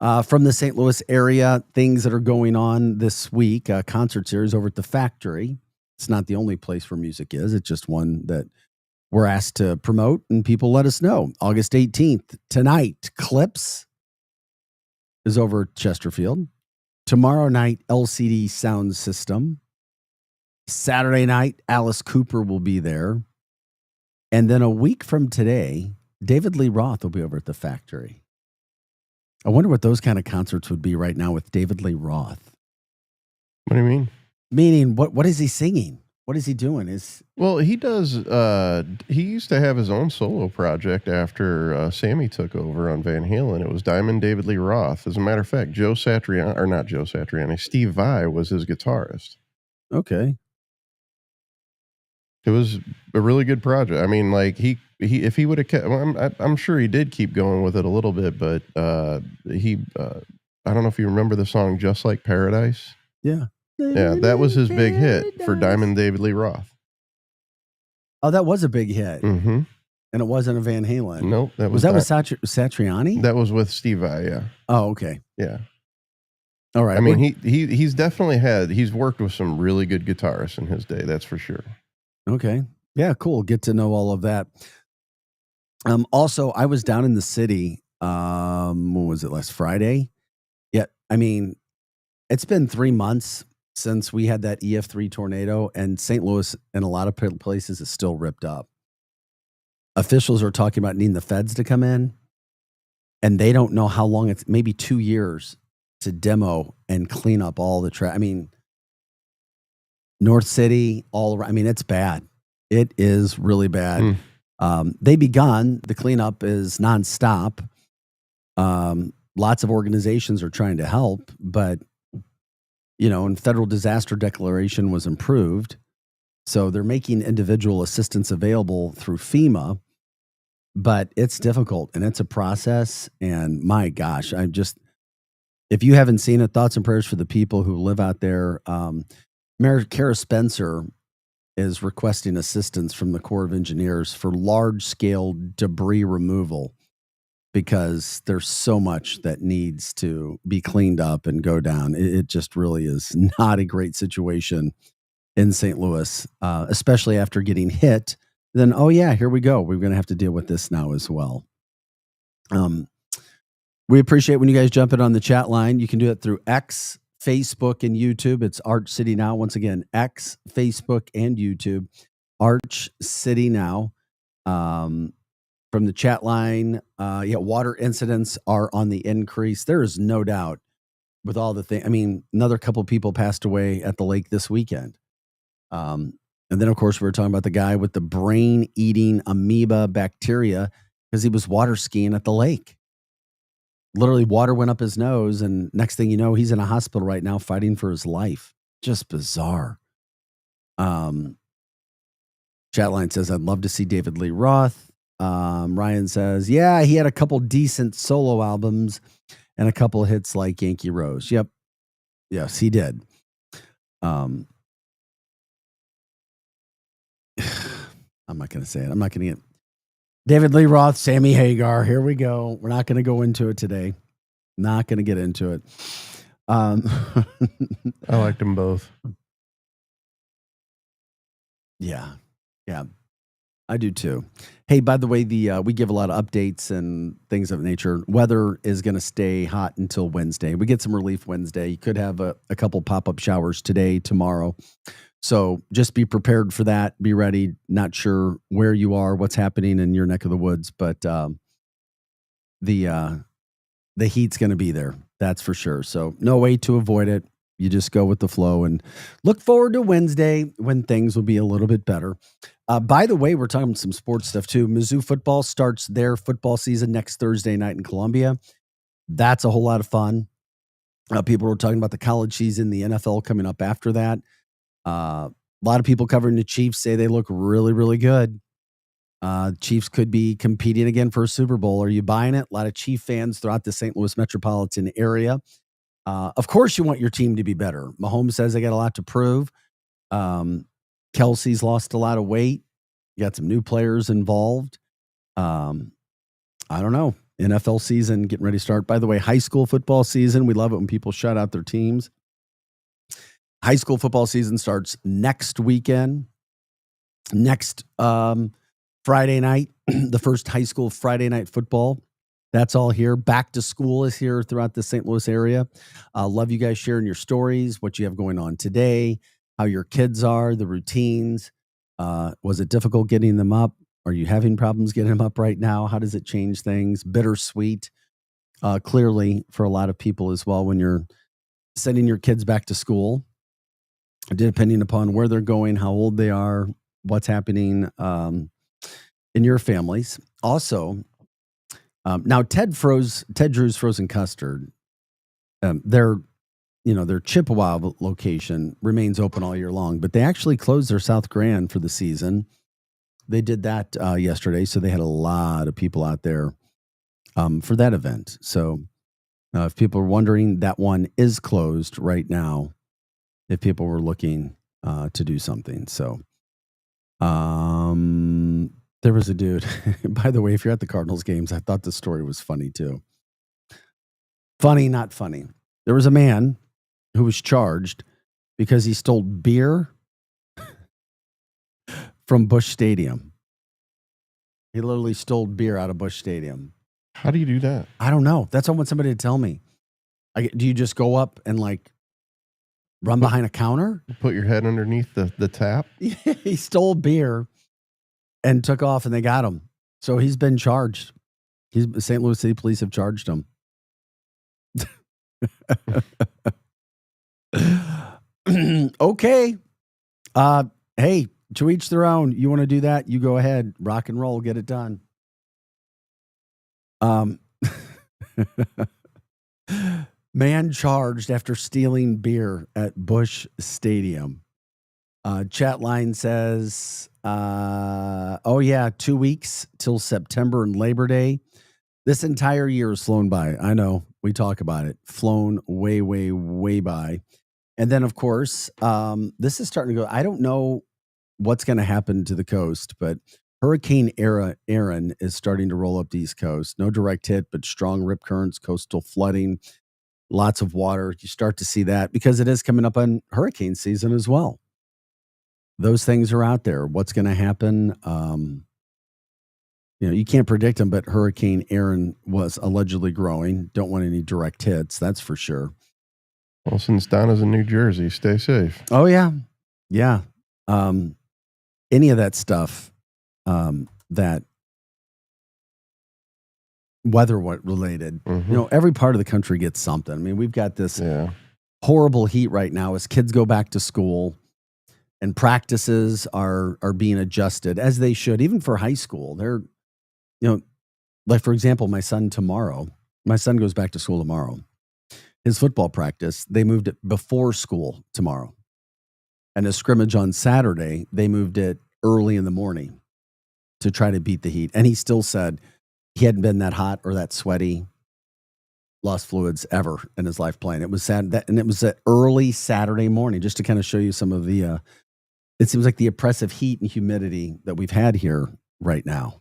From the St. Louis area, things that are going on this week, concert series over at the Factory. It's not the only place where music is. It's just one that we're asked to promote, and people let us know. August 18th, tonight, Clips is over at Chesterfield. Tomorrow night, LCD Sound System. Saturday night, Alice Cooper will be there. And then a week from today, David Lee Roth will be over at the Factory. I wonder what those kind of concerts would be right now with David Lee Roth. What do you mean? Meaning, what is he singing? What is he doing? Well, he does. He used to have his own solo project after Sammy took over on Van Halen. It was Diamond David Lee Roth. As a matter of fact, Steve Vai was his guitarist. Okay. It was a really good project. I mean, like he if he would have kept, well, I'm sure he did keep going with it a little bit, but I don't know if you remember the song "Just Like Paradise." Yeah. Yeah, that was his big hit for Diamond David Lee Roth. Oh, that was a big hit. Mm-hmm. And it wasn't a Van Halen. Nope. Was that with Satriani? That was with Steve Vai, yeah. Oh, okay. Yeah. All right. I mean, he's definitely he's worked with some really good guitarists in his day, that's for sure. Okay. Yeah, cool. Get to know all of that. Also, I was down in the city, when was it, last Friday? Yeah, I mean, it's been 3 months since we had that EF3 tornado, and St. Louis in a lot of places is still ripped up. Officials are talking about needing the feds to come in, and they don't know how long it's, maybe 2 years to demo and clean up all the trash. I mean, North City, all around. I mean, it's bad. It is really bad. They begun, the cleanup is nonstop. Lots of organizations are trying to help, but and federal disaster declaration was improved. So they're making individual assistance available through FEMA, but it's difficult and it's a process. And my gosh, if you haven't seen it, thoughts and prayers for the people who live out there. Mayor Kara Spencer is requesting assistance from the Corps of Engineers for large scale debris removal because there's so much that needs to be cleaned up and go down. It just really is not a great situation in St. Louis, especially after getting hit. Then, oh yeah, here we go. We're going to have to deal with this now as well. We appreciate when you guys jump in on the chat line. You can do it through X, Facebook, and YouTube. It's Arch City Now. Once again, X, Facebook, and YouTube. Arch City Now. From the chat line, water incidents are on the increase. There is no doubt with all the things. I mean, another couple of people passed away at the lake this weekend. And then, of course, we were talking about the guy with the brain-eating amoeba bacteria because he was water skiing at the lake. Literally, water went up his nose, and next thing you know, he's in a hospital right now fighting for his life. Just bizarre. Chat line says, I'd love to see David Lee Roth. Ryan says, yeah, he had a couple decent solo albums and a couple of hits like Yankee Rose. Yep. Yes, he did. I'm not going to say it. I'm not going to get David Lee Roth, Sammy Hagar. Here we go. We're not going to go into it today. Not going to get into it. I liked them both. Yeah. I do too. Hey, by the way, we give a lot of updates and things of nature. Weather is going to stay hot until Wednesday. We get some relief Wednesday. You could have a couple pop-up showers today, tomorrow. So just be prepared for that. Be ready. Not sure where you are, what's happening in your neck of the woods, but the heat's going to be there. That's for sure. So no way to avoid it. You just go with the flow and look forward to Wednesday when things will be a little bit better. By the way, we're talking some sports stuff too. Mizzou football starts their football season next Thursday night in Columbia. That's a whole lot of fun. People were talking about the college season, the NFL coming up after that. A lot of people covering the Chiefs say they look really, really good. Chiefs could be competing again for a Super Bowl. Are you buying it? A lot of Chief fans throughout the St. Louis metropolitan area. Of course, you want your team to be better. Mahomes says they got a lot to prove. Kelsey's lost a lot of weight. You got some new players involved. I don't know. NFL season getting ready to start. By the way, high school football season. We love it when people shout out their teams. High school football season starts next weekend. Next Friday night, the first high school Friday night football. That's all here. Back to school is here throughout the St. Louis area. Love you guys sharing your stories, what you have going on today, how your kids are, the routines. Was it difficult getting them up? Are you having problems getting them up right now? How does it change things? Bittersweet, clearly for a lot of people as well when you're sending your kids back to school, depending upon where they're going, how old they are, what's happening in your families. Also, now Ted Drew's Frozen Custard, their Chippewa location remains open all year long, but they actually closed their South Grand for the season. They did that yesterday, so they had a lot of people out there for that event. So if people are wondering, that one is closed right now if people were looking to do something. So there was a dude. By the way, if you're at the Cardinals games, I thought the story was funny too. Funny, not funny. There was a man who was charged because he stole beer from Busch Stadium. He literally stole beer out of Busch Stadium. How do you do that? I don't know. That's what I want somebody to tell me. Do you just go up and run behind a counter? Put your head underneath the tap? He stole beer and took off, and they got him. So he's been charged. St. Louis City Police have charged him. Okay. Hey, to each their own. You want to do that? You go ahead. Rock and roll. Get it done. Man charged after stealing beer at Busch Stadium. Chat line says, 2 weeks till September and Labor Day. This entire year has flown by. I know. We talk about it. Flown way, way, way by. And then, of course, this is starting to go. I don't know what's going to happen to the coast, but Hurricane Aaron is starting to roll up the East Coast. No direct hit, but strong rip currents, coastal flooding, lots of water. You start to see that because it is coming up on hurricane season as well. Those things are out there. What's going to happen? You can't predict them, but Hurricane Aaron was allegedly growing. Don't want any direct hits, that's for sure. Well, since Donna's in New Jersey, stay safe. Oh, yeah. Yeah. Any of that stuff, that weather related, every part of the country gets something. I mean, we've got this horrible heat right now as kids go back to school and practices are being adjusted as they should, even for high school. They're, like for example, my son goes back to school tomorrow. His football practice, they moved it before school tomorrow. And a scrimmage on Saturday, they moved it early in the morning to try to beat the heat. And he still said he hadn't been that hot or that sweaty, lost fluids ever in his life playing. It was sad. And it was an early Saturday morning, just to kind of show you some of the, it seems like the oppressive heat and humidity that we've had here right now.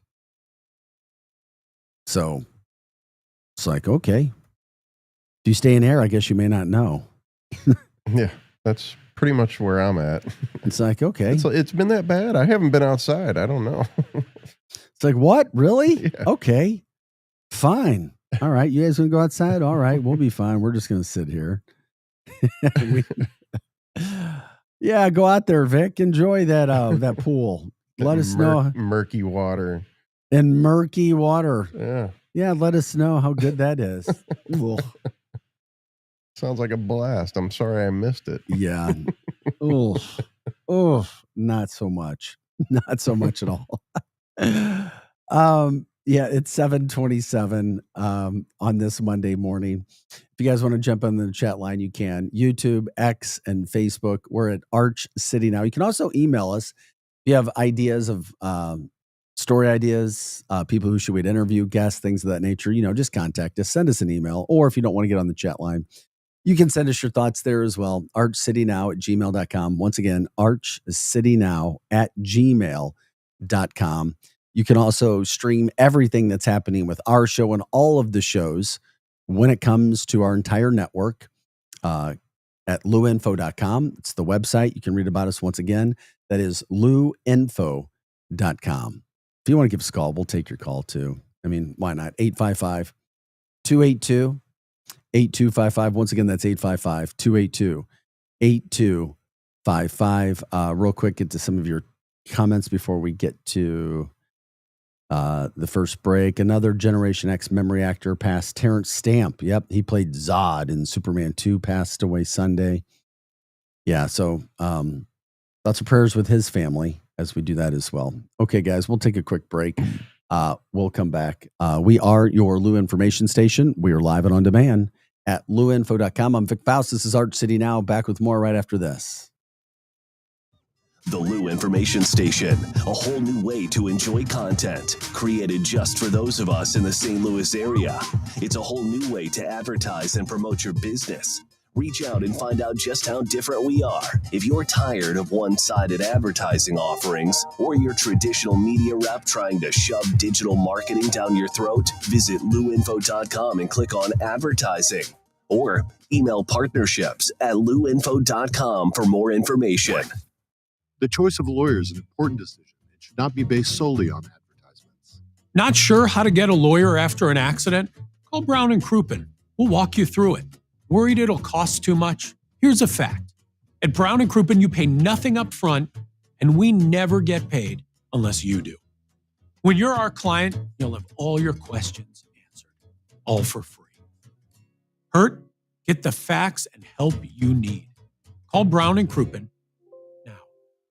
So it's like, okay, if you stay in air, I guess you may not know. Yeah, that's pretty much where I'm at. It's like, okay. It's been that bad? I haven't been outside. I don't know. It's like, what? Really? Yeah. Okay, fine. All right. You guys want to go outside? All right. We'll be fine. We're just going to sit here. Yeah, go out there, Vic. Enjoy that pool. Let us know. Murky water. And murky water. Yeah. Yeah, let us know how good that is. Sounds like a blast. I'm sorry I missed it. Yeah. Not so much. Not so much at all. Yeah, it's 7:27 on this Monday morning. If you guys want to jump on the chat line, you can. YouTube, X, and Facebook. We're at Arch City Now. You can also email us if you have ideas of story ideas, people who should we interview, guests, things of that nature. Just contact us. Send us an email. Or if you don't want to get on the chat line, you can send us your thoughts there as well. archcitynow@gmail.com. Once again, archcitynow@gmail.com. You can also stream everything that's happening with our show and all of the shows when it comes to our entire network at luinfo.com. It's the website. You can read about us once again. That is luinfo.com. If you want to give us a call, we'll take your call too. I mean, why not? 855-282-8255. Once again, that's 855-282-8255. Real quick, get to some of your comments before we get to the first break. Another Generation X memory actor passed, Terrence Stamp. Yep, he played Zod in Superman 2, passed away Sunday. Yeah, so lots of prayers with his family as we do that as well. Okay, guys, we'll take a quick break. We'll come back. We are your Lou Information Station. We are live and on demand at luinfo.com. I'm Vic Faust. This is Arch City Now. Back with more right after this. The Lou Information Station, a whole new way to enjoy content created just for those of us in the St. Louis area. It's a whole new way to advertise and promote your business. Reach out and find out just how different we are. If you're tired of one-sided advertising offerings or your traditional media rep trying to shove digital marketing down your throat, visit luinfo.com and click on advertising. Or email partnerships at luinfo.com for more information. The choice of a lawyer is an important decision. It should not be based solely on advertisements. Not sure how to get a lawyer after an accident? Call Brown & Crouppen. We'll walk you through it. Worried it'll cost too much? Here's a fact. At Brown & Crouppen, you pay nothing up front, and we never get paid unless you do. When you're our client, you'll have all your questions answered, all for free. Hurt? Get the facts and help you need. Call Brown & Crouppen.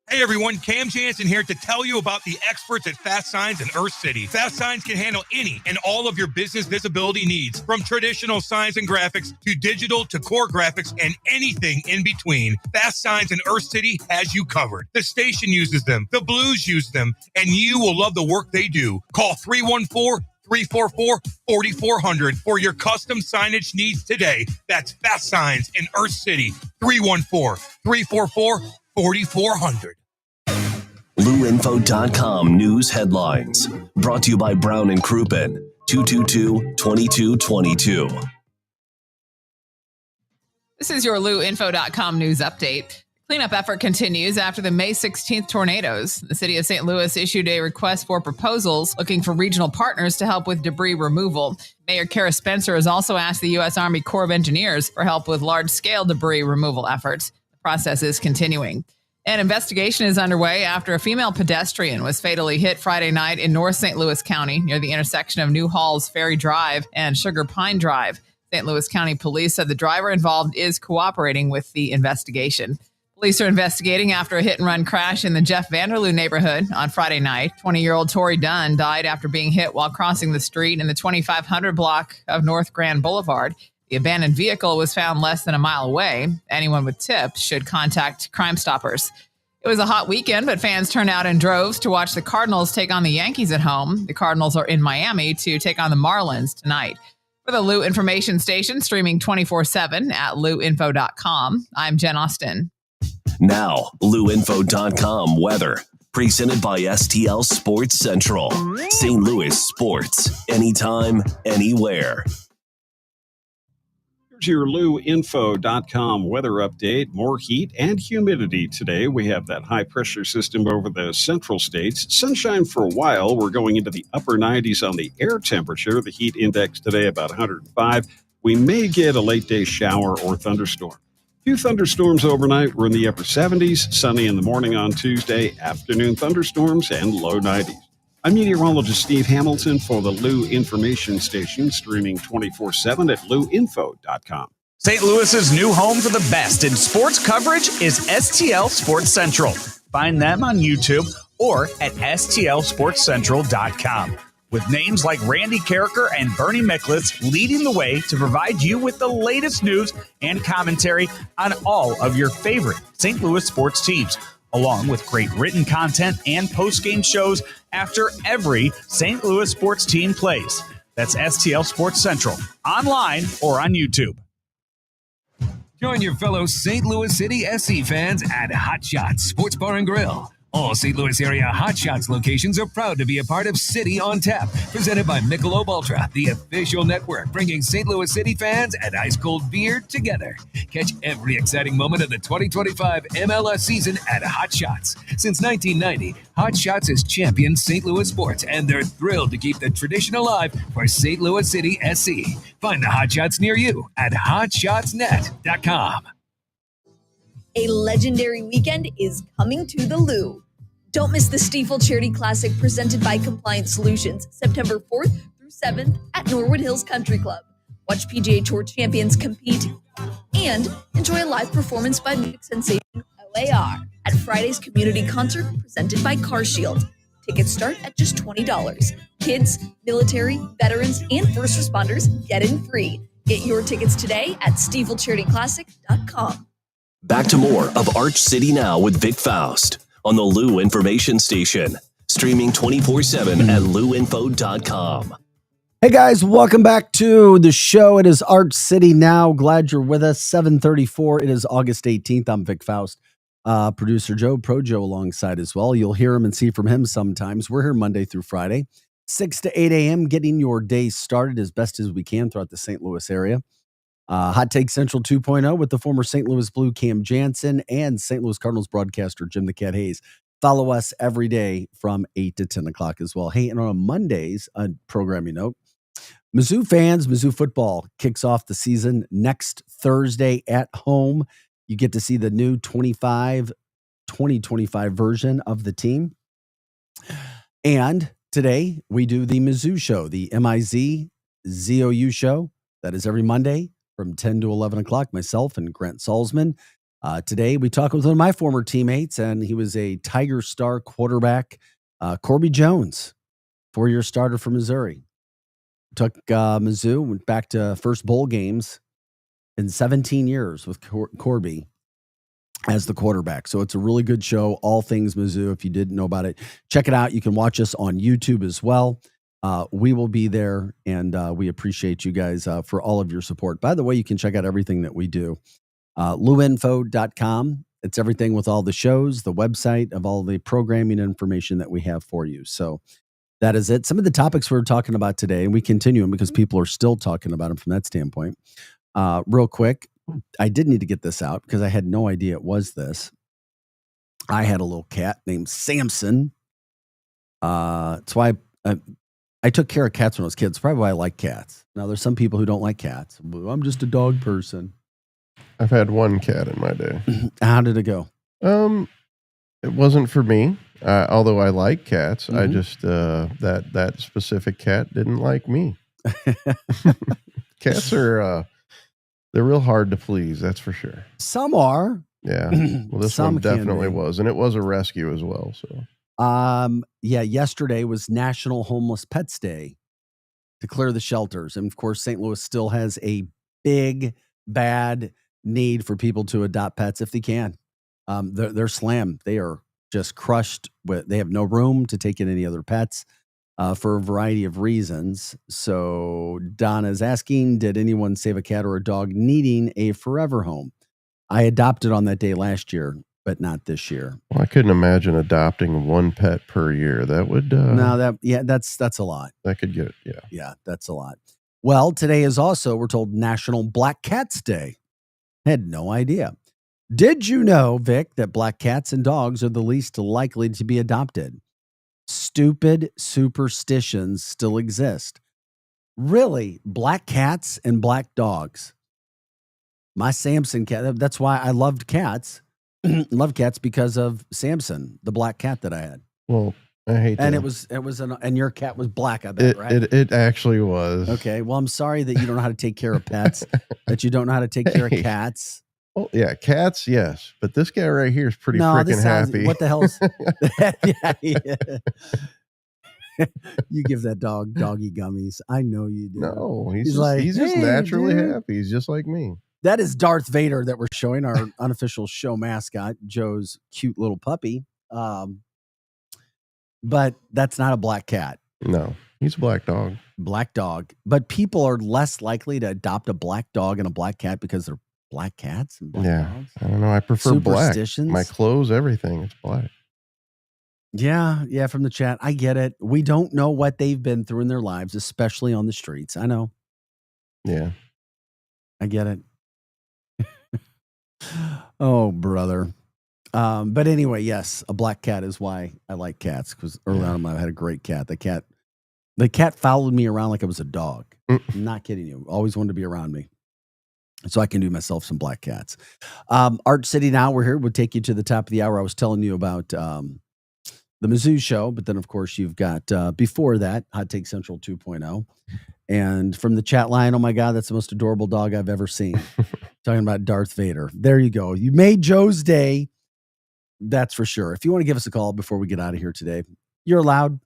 Hey everyone, Cam Jansen here to tell you about the experts at Fast Signs in Earth City. Fast Signs can handle any and all of your business visibility needs, from traditional signs and graphics to digital to core graphics and anything in between. Fast Signs in Earth City has you covered. The station uses them, the Blues use them, and you will love the work they do. Call 314-344-4400 for your custom signage needs today. That's Fast Signs in Earth City, 314-344-4400. Lou LouInfo.com news headlines. Brought to you by Brown and Crouppen, 222-2222. This is your LouInfo.com news update. Cleanup effort continues after the May 16th tornadoes. The city of St. Louis issued a request for proposals looking for regional partners to help with debris removal. Mayor Kara Spencer has also asked the U.S. Army Corps of Engineers for help with large-scale debris removal efforts. The process is continuing. An investigation is underway after a female pedestrian was fatally hit Friday night in North St. Louis County near the intersection of New Halls Ferry Drive and Sugar Pine Drive. St. Louis County Police said the driver involved is cooperating with the investigation. Police are investigating after a hit-and-run crash in the Jeff Vanderloo neighborhood on Friday night. 20-year-old Tori Dunn died after being hit while crossing the street in the 2500 block of North Grand Boulevard. The abandoned vehicle was found less than a mile away. Anyone with tips should contact Crime Stoppers. It was a hot weekend, but fans turned out in droves to watch the Cardinals take on the Yankees at home. The Cardinals are in Miami to take on the Marlins tonight. For the Lou Information Station, streaming 24/7 at louinfo.com, I'm Jen Austin. Now, LouInfo.com weather. Presented by STL Sports Central. St. Louis sports. Anytime, anywhere. Here's your LouInfo.com weather update. More heat and humidity today. We have that high pressure system over the central states. Sunshine for a while. We're going into the upper 90s on the air temperature. The heat index today about 105. We may get a late day shower or thunderstorm. Few thunderstorms overnight. We're in the upper 70s. Sunny in the morning on Tuesday. Afternoon thunderstorms and low 90s. I'm meteorologist Steve Hamilton for the Lou Information Station, streaming 24/7 at louinfo.com. St. Louis's new home for the best in sports coverage is STL Sports Central. Find them on YouTube or at stlsportscentral.com. With names like Randy Carricker and Bernie Miklus leading the way to provide you with the latest news and commentary on all of your favorite St. Louis sports teams, along with great written content and post-game shows after every St. Louis sports team plays. That's STL Sports Central, online or on YouTube. Join your fellow St. Louis City SC fans at Hot Shots Sports Bar and Grill. All St. Louis area Hot Shots locations are proud to be a part of City on Tap, presented by Michelob Ultra, the official network bringing St. Louis City fans and ice-cold beer together. Catch every exciting moment of the 2025 MLS season at Hot Shots. Since 1990, Hot Shots has championed St. Louis sports, and they're thrilled to keep the tradition alive for St. Louis City SC. Find the Hot Shots near you at hotshotsnet.com. A legendary weekend is coming to the Lou. Don't miss the Stiefel Charity Classic presented by Compliance Solutions, September 4th through 7th at Norwood Hills Country Club. Watch PGA Tour champions compete and enjoy a live performance by music sensation OAR at Friday's community concert presented by CarShield. Tickets start at just $20. Kids, military, veterans, and first responders get in free. Get your tickets today at StiefelCharityClassic.com. Back to more of Arch City Now with Vic Faust on the Lou Information Station, streaming 24/7 at louinfo.com. Hey guys, welcome back to the show. It is Arch City Now. Glad you're with us. 7:34. It is August 18th. I'm Vic Faust. Producer Joe, Pro Joe alongside as well. You'll hear him and see from him sometimes. We're here Monday through Friday, 6 to 8 a.m., getting your day started as best as we can throughout the St. Louis area. Hot Take Central 2.0 with the former St. Louis Blue Cam Jansen and St. Louis Cardinals broadcaster Jim the Cat Hayes. Follow us every day from 8 to 10 o'clock as well. Hey, and on Mondays, a programming note, Mizzou fans, Mizzou football kicks off the season next Thursday at home. You get to see the new 2025 version of the team. And today we do the Mizzou show, the MIZ-ZOU show. That is every Monday from 10 to 11 o'clock, myself and Grant Salzman. Today, we talk with one of my former teammates, and he was a Tiger Star quarterback, Corby Jones, 4-year starter for Missouri. Took Mizzou, went back to first bowl games in 17 years with Corby as the quarterback. So it's a really good show, all things Mizzou. If you didn't know about it, check it out. You can watch us on YouTube as well. We will be there, and we appreciate you guys for all of your support. By the way, you can check out everything that we do. LouInfo.com It's everything with all the shows, the website of all the programming information that we have for you. So that is it. Some of the topics we're talking about today, and we continue them because people are still talking about them from that standpoint. Real quick, I did need to get this out because I had no idea it was this. I had a little cat named Samson. That's why I took care of cats when I was a kid. It's probably why I like cats. Now, there's some people who don't like cats. I'm just a dog person. I've had one cat in my day. How did it go? It wasn't for me. Although I like cats, I just that specific cat didn't like me. Cats are they're real hard to please. That's for sure. Some are. Yeah. Well, this Some one can definitely be. was, and it was a rescue as well. So Yeah, yesterday was National Homeless Pets Day to clear the shelters. And of course, St. Louis still has a big, bad need for people to adopt pets if they can. They're slammed. They are just crushed. They have no room to take in any other pets for a variety of reasons. So Donna is asking, did anyone save a cat or a dog needing a forever home? I adopted on that day last year, but not this year. well, I couldn't imagine adopting one pet per year. That would No, that's a lot. that could get Yeah, that's a lot. Well, today is also, we're told, National Black Cats Day. Had no idea. Did you know, Vic, that black cats and dogs are the least likely to be adopted? Stupid superstitions still exist. Really, black cats and black dogs. My Samson cat, that's why I loved cats. Love cats because of Samson, the black cat that I had. Well, I hate And that. and your cat was black, I bet, It, right? it actually was. Okay. Well, I'm sorry that you don't know how to take care of pets, that you don't know how to take care of Hey. cats. Oh yeah, cats, yes, but this guy right here is pretty No, freaking this sounds, happy. what the hell's You give that dog doggy gummies. I know you do. No, he's He's just "Hey, naturally dude." happy. He's just like me. That is Darth Vader that we're showing, our unofficial show mascot, Joe's cute little puppy. But that's not a black cat. No, he's a black dog. Black dog. But people are less likely to adopt a black dog and a black cat because they're black cats and black Yeah, dogs. I don't know. I prefer black. Superstitions? My clothes, everything, it's black. Yeah, from the chat. I get it. We don't know what they've been through in their lives, especially on the streets. I know. Yeah. I get it. Oh, brother. But anyway, yes, a black cat is why I like cats, because early on in my life, I had a great cat. The cat followed me around like I was a dog. I'm not kidding you. Always wanted to be around me. So I can do myself some black cats. Art City Now, we're here. We'll take you to the top of the hour. I was telling you about the Mizzou show, but then, of course, you've got, before that, Hot Take Central 2.0. And from the chat line, oh my God, that's the most adorable dog I've ever seen. Talking about Darth Vader. There you go. You made Joe's day. That's for sure. If you want to give us a call before we get out of here today, you're allowed.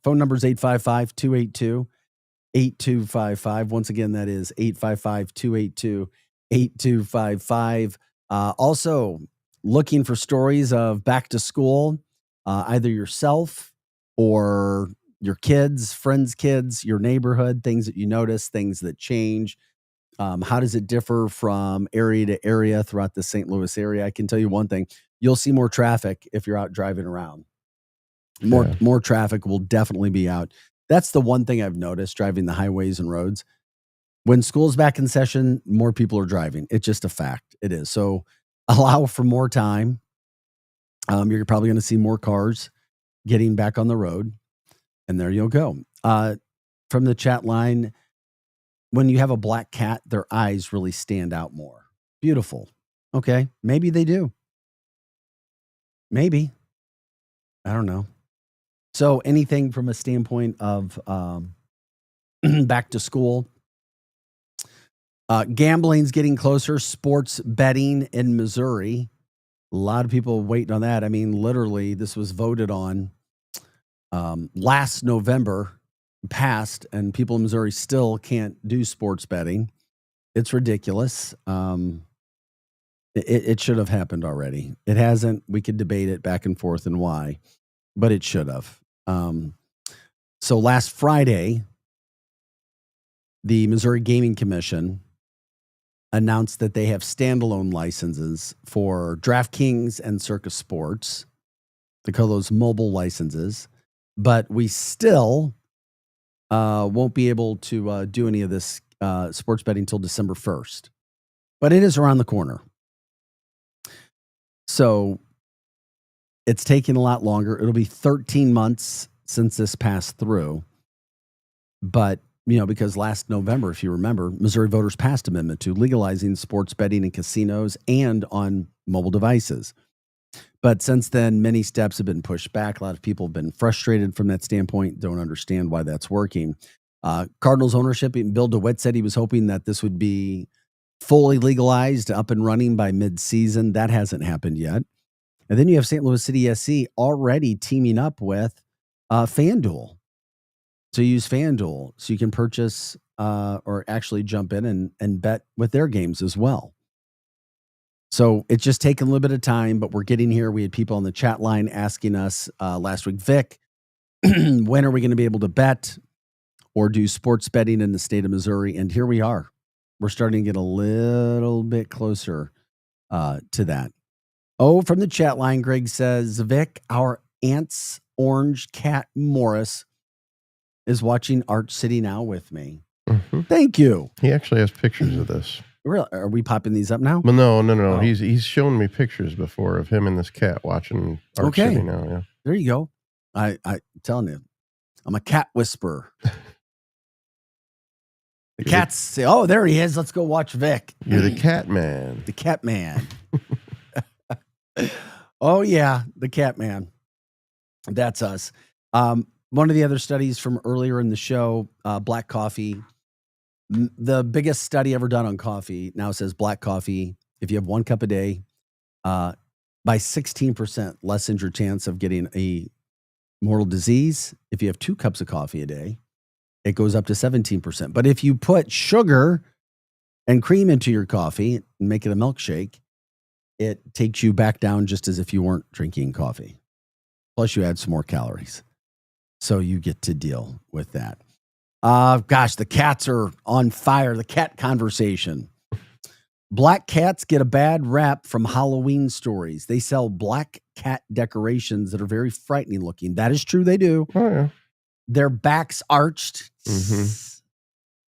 Phone number is 855-282-8255. Once again, that is 855-282-8255. Also, looking for stories of back to school, either yourself or your kids, friends' kids, your neighborhood, things that you notice, things that change. How does it differ from area to area throughout the St. Louis area? I can tell you one thing. You'll see more traffic if you're out driving around. More traffic will definitely be out. That's the one thing I've noticed driving the highways and roads. When school's back in session, more people are driving. It's just a fact. It is. So allow for more time. You're probably going to see more cars getting back on the road. And there you'll go. From the chat line, when you have a black cat, their eyes really stand out more. Beautiful. Okay. Maybe they do. Maybe. I don't know. So anything from a standpoint of back to school, gambling's getting closer, sports betting in Missouri. A lot of people waiting on that. I mean, literally, this was voted on last November, passed, and people in Missouri still can't do sports betting. It's ridiculous. It should have happened already. It hasn't. We could debate it back and forth and why, but it should have. So last Friday, the Missouri Gaming Commission announced that they have standalone licenses for DraftKings and Circus Sports. They call those mobile licenses. But we still won't be able to do any of this sports betting until December 1st. But it is around the corner. So it's taking a lot longer. It'll be 13 months since this passed through. But, because last November, if you remember, Missouri voters passed amendment to legalizing sports betting in casinos and on mobile devices. But since then, many steps have been pushed back. A lot of people have been frustrated from that standpoint, don't understand why that's working. Cardinals ownership, Bill DeWitt said he was hoping that this would be fully legalized, up and running by mid-season. That hasn't happened yet. And then you have St. Louis City SC already teaming up with FanDuel. So you use FanDuel so you can purchase or actually jump in and bet with their games as well. So it's just taken a little bit of time, but we're getting here. We had people on the chat line asking us last week, Vic, when are we going to be able to bet or do sports betting in the state of Missouri? And here we are. We're starting to get a little bit closer to that. Oh, from the chat line, Greg says, Vic, our aunt's orange cat, Morris, is watching Arch City now with me. Mm-hmm. Thank you. He actually has pictures of this. Really? Are we popping these up now? Well, no. Oh. He's shown me pictures before of him and this cat watching Arch City now. Yeah. There you go. I'm telling you, I'm a cat whisperer. The cats say, oh, there he is. Let's go watch Vic. You're the cat man. The cat man. Oh, yeah. The cat man. That's us. One of the other studies from earlier in the show, black coffee. The biggest study ever done on coffee now says black coffee, if you have 1 cup a day, by 16% lessens your chance of getting a mortal disease. If you have 2 cups of coffee a day, it goes up to 17%. But if you put sugar and cream into your coffee and make it a milkshake, it takes you back down just as if you weren't drinking coffee. Plus you add some more calories. So you get to deal with that. Gosh, the cats are on fire. The cat conversation. Black cats get a bad rap from Halloween stories. They sell black cat decorations that are very frightening looking. That is true. They do. Oh, yeah. Their backs arched,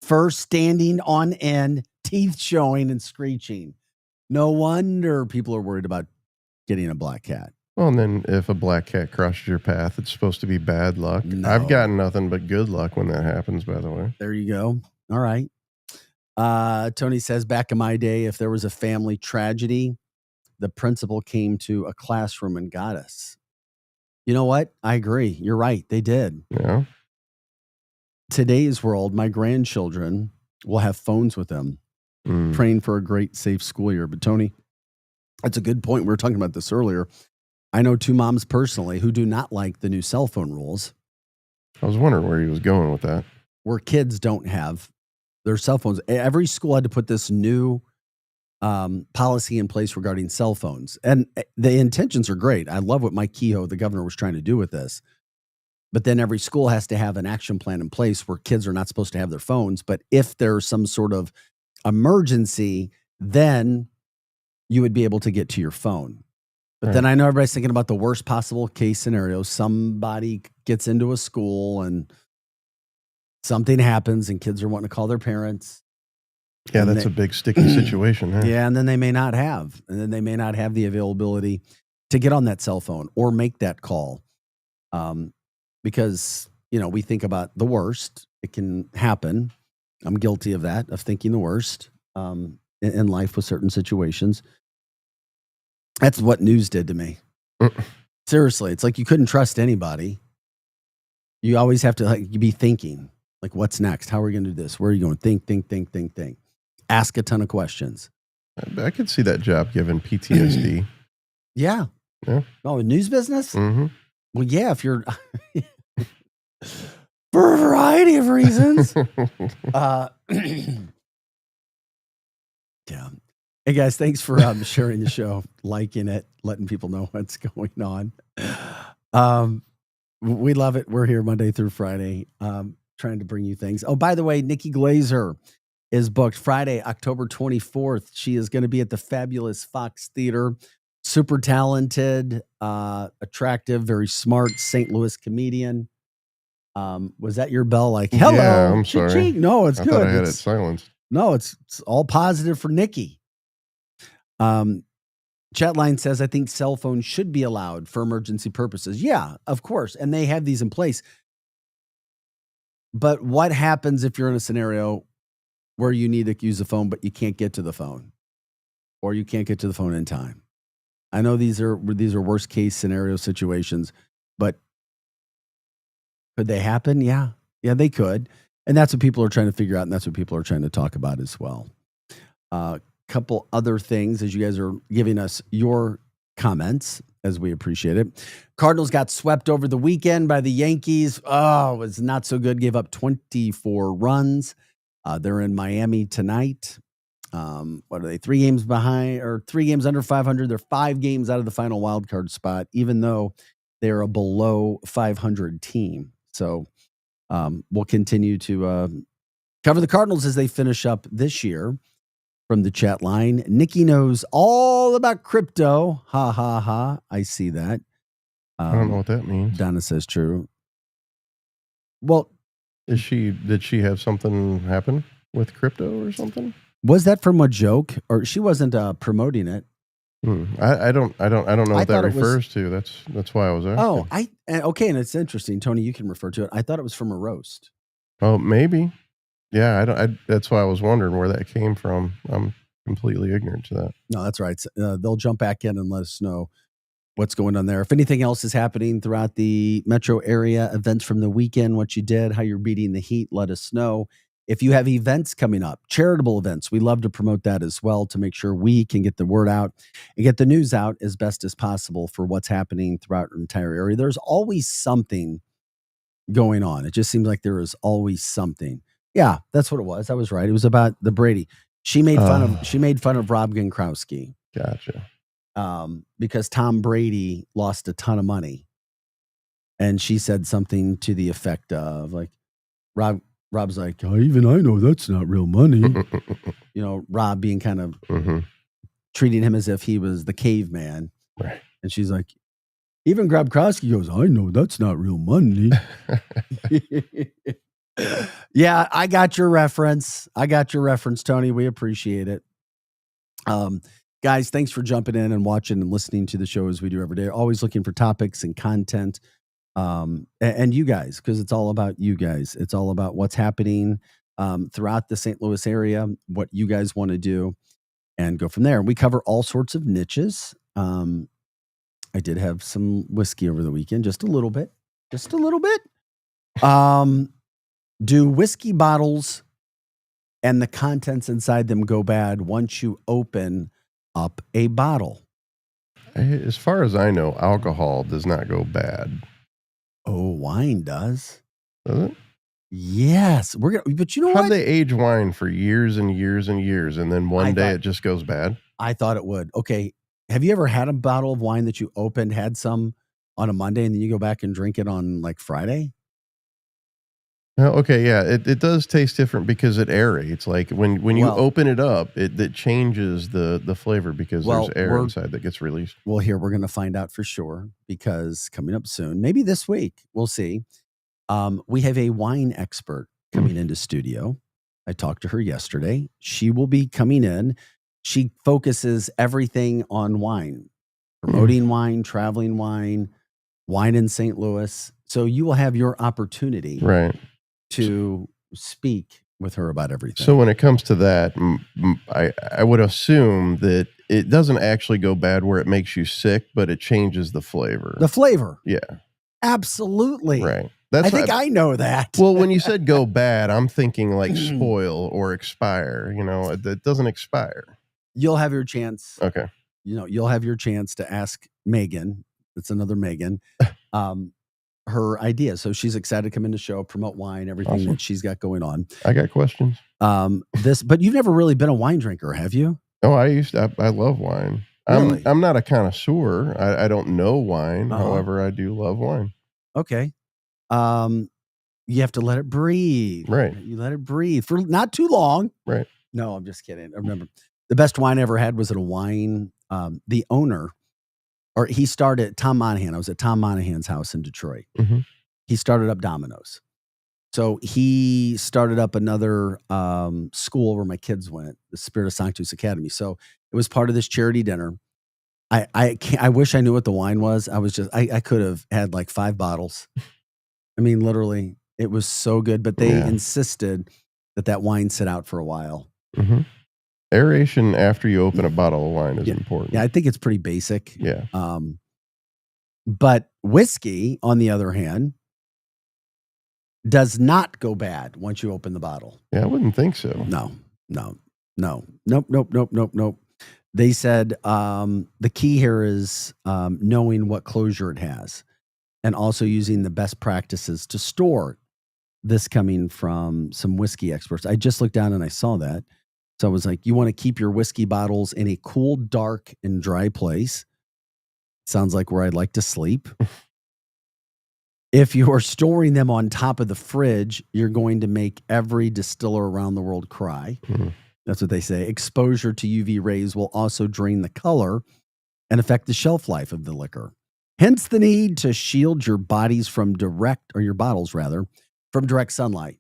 fur standing on end, teeth showing and screeching. No wonder people are worried about getting a black cat. Well, and then if a black cat crosses your path, it's supposed to be bad luck. No. I've gotten nothing but good luck when that happens, by the way. There you go. All right. Tony says, back in my day, if there was a family tragedy, the principal came to a classroom and got us. You know what? I agree. You're right. They did. Yeah. Today's world, my grandchildren will have phones with them, praying for a great, safe school year. But Tony, that's a good point. We were talking about this earlier. I know 2 moms personally who do not like the new cell phone rules. I was wondering where he was going with that. Where kids don't have their cell phones. Every school had to put this new policy in place regarding cell phones. And the intentions are great. I love what Mike Kehoe, the governor, was trying to do with this. But then every school has to have an action plan in place where kids are not supposed to have their phones. But if there's some sort of emergency, then you would be able to get to your phone. But then I know everybody's thinking about the worst possible case scenario. Somebody gets into a school and something happens and kids are wanting to call their parents. Yeah, that's a big sticky situation. Huh? Yeah, and then they may not have. And then they may not have the availability to get on that cell phone or make that call. Because, we think about the worst. It can happen. I'm guilty of that, of thinking the worst in life with certain situations. That's what news did to me. Seriously, it's like you couldn't trust anybody. You always have to be thinking, like, what's next? How are we going to do this? Where are you going? Think. Ask a ton of questions. I could see that job given PTSD. Yeah. Oh, the news business? Mm-hmm. Well, yeah, if you're... for a variety of reasons. Yeah. Hey guys, thanks for sharing the show, liking it, letting people know what's going on. We love it. We're here Monday through Friday, trying to bring you things. Oh, by the way, Nikki Glazer is booked Friday, October 24th. She is going to be at the fabulous Fox Theater. Super talented, attractive, very smart St. Louis comedian. Was that your bell? Like, hello. Yeah, I'm sorry. Cha-ching. No, it's I good. thought I had it It's- silenced. No, it's all positive for Nikki. Chatline says, I think cell phones should be allowed for emergency purposes. Yeah, of course. And they have these in place. But what happens if you're in a scenario where you need to use the phone, but you can't get to the phone, or you can't get to the phone in time? I know these are worst case scenario situations, but could they happen? Yeah, they could. And that's what people are trying to figure out. And that's what people are trying to talk about as well. Couple other things as you guys are giving us your comments, as we appreciate it. Cardinals got swept over the weekend by the Yankees. Oh, it was not so good. Gave up 24 runs. They're in Miami tonight. What are they? 3 games behind, or 3 games under 500. They're 5 games out of the final wild card spot, even though they're a below 500 team. So we'll continue to cover the Cardinals as they finish up this year. From the chat line, Nikki knows all about crypto. Ha, ha, ha. I see that. I don't know what that means. Donna says true. Well, did she have something happen with crypto or something? Was that from a joke, or she wasn't promoting it? I don't know what that refers to. That's why I was asking. Oh, okay, and it's interesting, Tony. You can refer to it. I thought it was from a roast. Oh, maybe. Yeah, that's why I was wondering where that came from. I'm completely ignorant to that. No, that's right. They'll jump back in and let us know what's going on there. If anything else is happening throughout the metro area, events from the weekend, what you did, how you're beating the heat, let us know. If you have events coming up, charitable events, we love to promote that as well to make sure we can get the word out and get the news out as best as possible for what's happening throughout our entire area. There's always something going on. It just seems like there is always something. Yeah, that's what it was. I was right. It was about the Brady. She made fun of Rob Gronkowski. Gotcha. Because Tom Brady lost a ton of money, and she said something to the effect of like, Rob's like, oh, even I know that's not real money. Rob being kind of treating him as if he was the caveman, right? And she's like, even Gronkowski goes, I know that's not real money. Yeah, I got your reference. Tony. We appreciate it. Guys, thanks for jumping in and watching and listening to the show as we do every day. Always looking for topics and content. And you guys, because it's all about you guys. It's all about what's happening throughout the St. Louis area, what you guys want to do, and go from there. We cover all sorts of niches. I did have some whiskey over the weekend, just a little bit. Do whiskey bottles and the contents inside them go bad once you open up a bottle? As far as I know, alcohol does not go bad. Oh, wine does. Does it? Yes. But you know what? How'd they age wine for years and years and years, and then one day it just goes bad? I thought it would. Okay. Have you ever had a bottle of wine that you opened, had some on a Monday, and then you go back and drink it on like Friday? Okay, yeah, it does taste different because it aerates. Like when you open it up, it changes the flavor because there's air inside that gets released. Well, here we're going to find out for sure, because coming up soon, maybe this week, we'll see. We have a wine expert coming into studio. I talked to her yesterday. She will be coming in. She focuses everything on wine, promoting wine, traveling wine in St. Louis. So you will have your opportunity, right, to speak with her about everything. So when it comes to that, I would assume that it doesn't actually go bad where it makes you sick, but it changes the flavor. The flavor. Yeah. Absolutely. Right. I think I know that. Well, when you said go bad, I'm thinking like spoil or expire. It doesn't expire. You'll have your chance. Okay. You'll have your chance to ask Megan. It's another Megan. Her idea. So she's excited to come in the show, promote wine, everything that she's got going on. I got questions. But you've never really been a wine drinker, have you? Oh, I love wine. Really? I'm not a connoisseur. I don't know wine. However, I do love wine. Okay. You have to let it breathe. Right. You let it breathe for not too long. Right. No, I'm just kidding. I remember the best wine I ever had was at a wine. The owner, or he started Tom Monahan. I was at Tom Monahan's house in Detroit. Mm-hmm. He started up Domino's. So he started up another school where my kids went, the Spiritus Sanctus Academy. So it was part of this charity dinner. I wish I knew what the wine was. I could have had like 5 bottles. I mean, literally, it was so good. But they insisted that wine sit out for a while. Mm-hmm. Aeration after you open a bottle of wine is important. Yeah, I think it's pretty basic. Yeah. But whiskey, on the other hand, does not go bad once you open the bottle. Yeah, I wouldn't think so. Nope. They said the key here is knowing what closure it has and also using the best practices to store. This coming from some whiskey experts. I just looked down and I saw that. So I was like, you want to keep your whiskey bottles in a cool, dark, and dry place. Sounds like where I'd like to sleep. If you are storing them on top of the fridge, you're going to make every distiller around the world cry. Mm-hmm. That's what they say. Exposure to UV rays will also drain the color and affect the shelf life of the liquor. Hence the need to shield your bodies from your bottles from direct sunlight.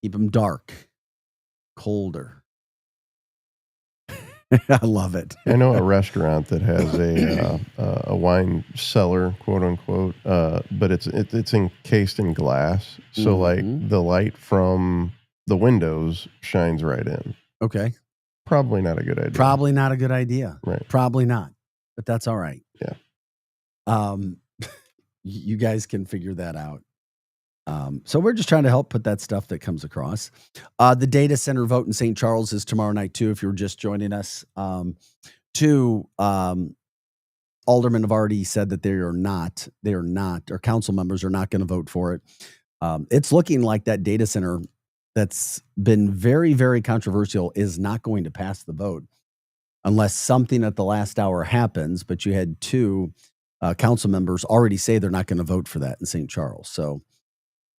Keep them dark, colder. I love it. I know a restaurant that has a wine cellar, quote unquote, but it's encased in glass. So like the light from the windows shines right in. Okay. Probably not a good idea. Probably not a good idea. Right. Probably not. But that's all right. Yeah. You guys can figure that out. So we're just trying to help put that stuff that comes across. The data center vote in St. Charles is tomorrow night too. If you're just joining us, 2 aldermen have already said that they are not, or council members are not going to vote for it. It's looking like that data center that's been very, very controversial is not going to pass the vote unless something at the last hour happens. But you had 2 council members already say they're not going to vote for that in St. Charles. So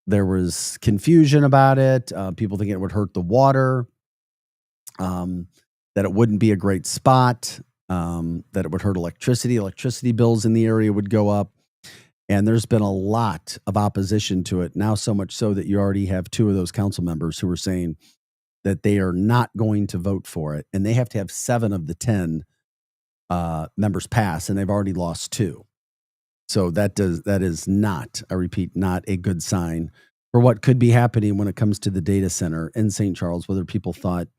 there was confusion about it. People thinking it would hurt the water, that it wouldn't be a great spot, that it would hurt electricity. Electricity bills in the area would go up. And there's been a lot of opposition to it now, so much so that you already have 2 of those council members who are saying that they are not going to vote for it. And they have to have 7 of the 10 members pass, and they've already lost 2. So that is not, I repeat, not a good sign for what could be happening when it comes to the data center in St. Charles, whether people thought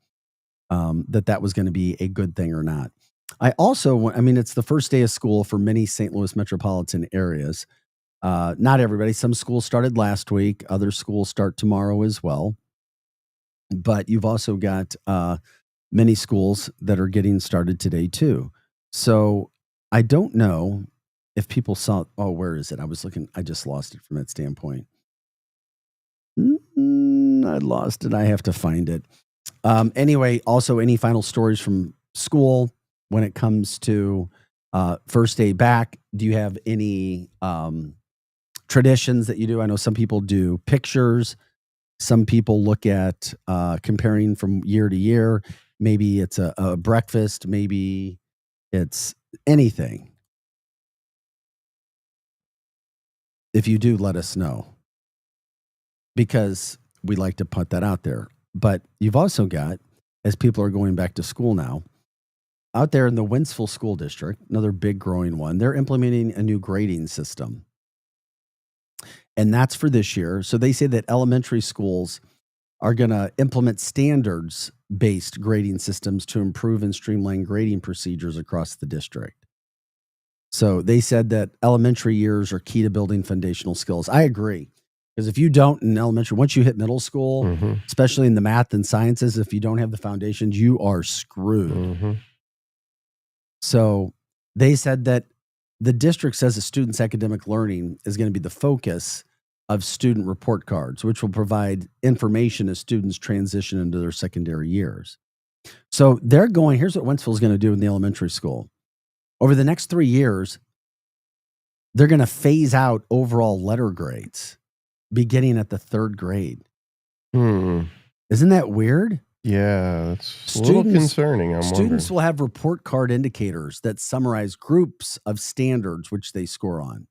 that was going to be a good thing or not. It's the first day of school for many St. Louis metropolitan areas. Not everybody. Some schools started last week. Other schools start tomorrow as well. But you've also got many schools that are getting started today too. So I don't know if people saw, where is it? I just lost it from that standpoint. I lost it. I have to find it. Anyway, also any final stories from school when it comes to first day back? Do you have any traditions that you do? I know some people do pictures. Some people look at comparing from year to year. Maybe it's a breakfast. Maybe it's anything. If you do, let us know, because we like to put that out there. But you've also got, as people are going back to school now, out there in the Wentzville School District, another big growing one, they're implementing a new grading system. And that's for this year. So they say that elementary schools are going to implement standards-based grading systems to improve and streamline grading procedures across the district. So they said that elementary years are key to building foundational skills. I agree. Because if you don't in elementary, once you hit middle school, especially in the math and sciences, if you don't have the foundations, you are screwed. So they said that the district says the students' academic learning is going to be the focus of student report cards, which will provide information as students transition into their secondary years. So here's what Wentzville is going to do in the elementary school. Over the next 3 years, they're going to phase out overall letter grades. beginning at the 3rd grade. Hmm. Isn't that weird? Yeah, that's a little concerning. I'm Students wondering. will have report card indicators that summarize groups of standards which they score on.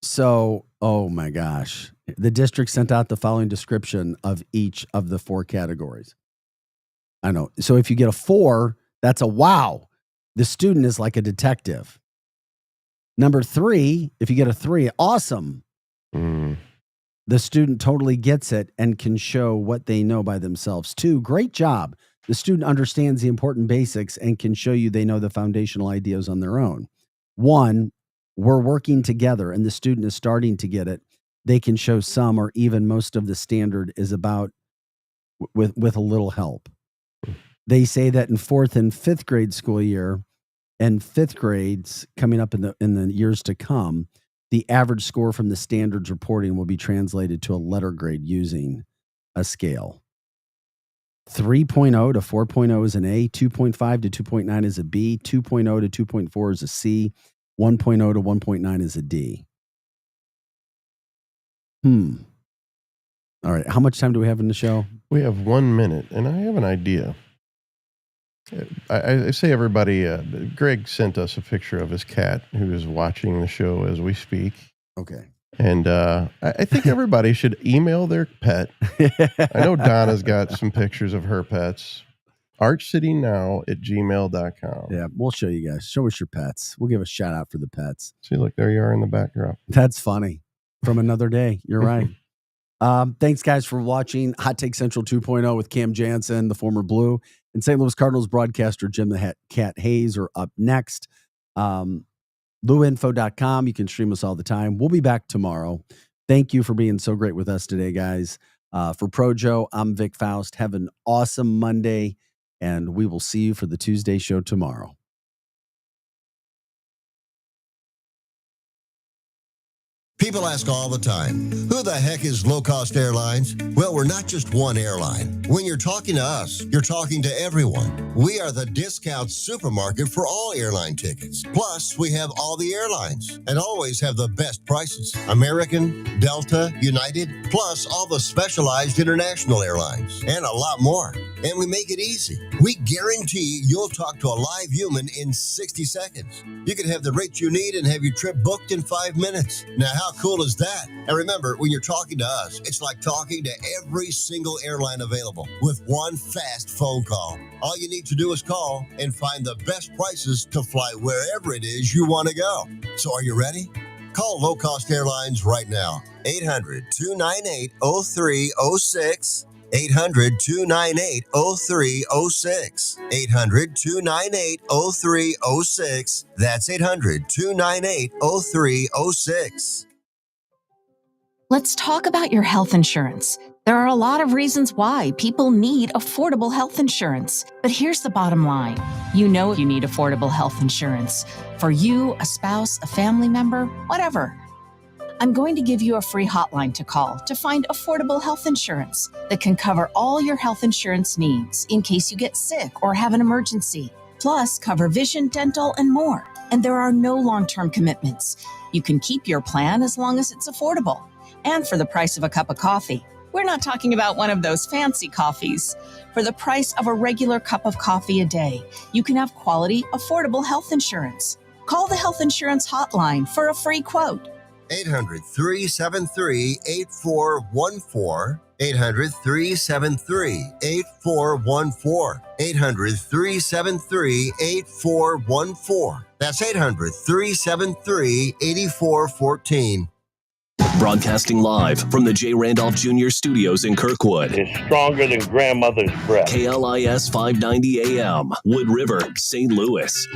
So, oh my gosh. The district sent out the following description of each of the 4 categories. I know. So if you get a 4, that's a wow. The student is like a detective. Number 3, if you get a 3, awesome. The student totally gets it and can show what they know by themselves. 2, great job. The student understands the important basics and can show you they know the foundational ideas on their own. 1, we're working together and the student is starting to get it. They can show some or even most of the standard is about with a little help. They say that in 4th and 5th grade school year and 5th grades coming up in the years to come, the average score from the standards reporting will be translated to a letter grade using a scale. 3.0 to 4.0 is an A, 2.5 to 2.9 is a B, 2.0 to 2.4 is a C, 1.0 to 1.9 is a D. All right. How much time do we have in the show? We have 1 minute, and I have an idea. I say everybody, Greg sent us a picture of his cat who is watching the show as we speak. Okay. And I think everybody should email their pet. I know Donna's got some pictures of her pets. archcitynow@gmail.com. Yeah, we'll show you guys. Show us your pets. We'll give a shout out for the pets. See, look, there you are in the backdrop. That's funny. From another day. You're right. Thanks, guys, for watching Hot Take Central 2.0 with Cam Jansen, the former Blue, and St. Louis Cardinals broadcaster Jim the Cat Hayes are up next. LouInfo.com. You can stream us all the time. We'll be back tomorrow. Thank you for being so great with us today, guys. For Projo, I'm Vic Faust. Have an awesome Monday, and we will see you for the Tuesday show tomorrow. People ask all the time, who the heck is Low Cost Airlines? Well, we're not just one airline. When you're talking to us, you're talking to everyone. We are the discount supermarket for all airline tickets. Plus, we have all the airlines and always have the best prices. American, Delta, United, plus all the specialized international airlines and a lot more. And we make it easy. We guarantee you'll talk to a live human in 60 seconds. You can have the rate you need and have your trip booked in 5 minutes. Now, how cool is that? And remember, when you're talking to us, it's like talking to every single airline available with one fast phone call. All you need to do is call and find the best prices to fly wherever it is you want to go. So are you ready? Call Low Cost Airlines right now. 800-298-0306. 800-298-0306. 800-298-0306. That's 800-298-0306. Let's talk about your health insurance. There are a lot of reasons why people need affordable health insurance. But here's the bottom line. You know you need affordable health insurance. For you, a spouse, a family member, whatever. I'm going to give you a free hotline to call to find affordable health insurance that can cover all your health insurance needs in case you get sick or have an emergency. Plus, cover vision, dental, and more. And there are no long-term commitments. You can keep your plan as long as it's affordable. And for the price of a cup of coffee. We're not talking about one of those fancy coffees. For the price of a regular cup of coffee a day, you can have quality, affordable health insurance. Call the Health Insurance Hotline for a free quote. 800-373-8414. 800-373-8414. 800-373-8414. That's 800-373-8414. Broadcasting live from the J. Randolph Jr. Studios in Kirkwood. It's stronger than grandmother's breath. KLIS 590 AM, Wood River, St. Louis.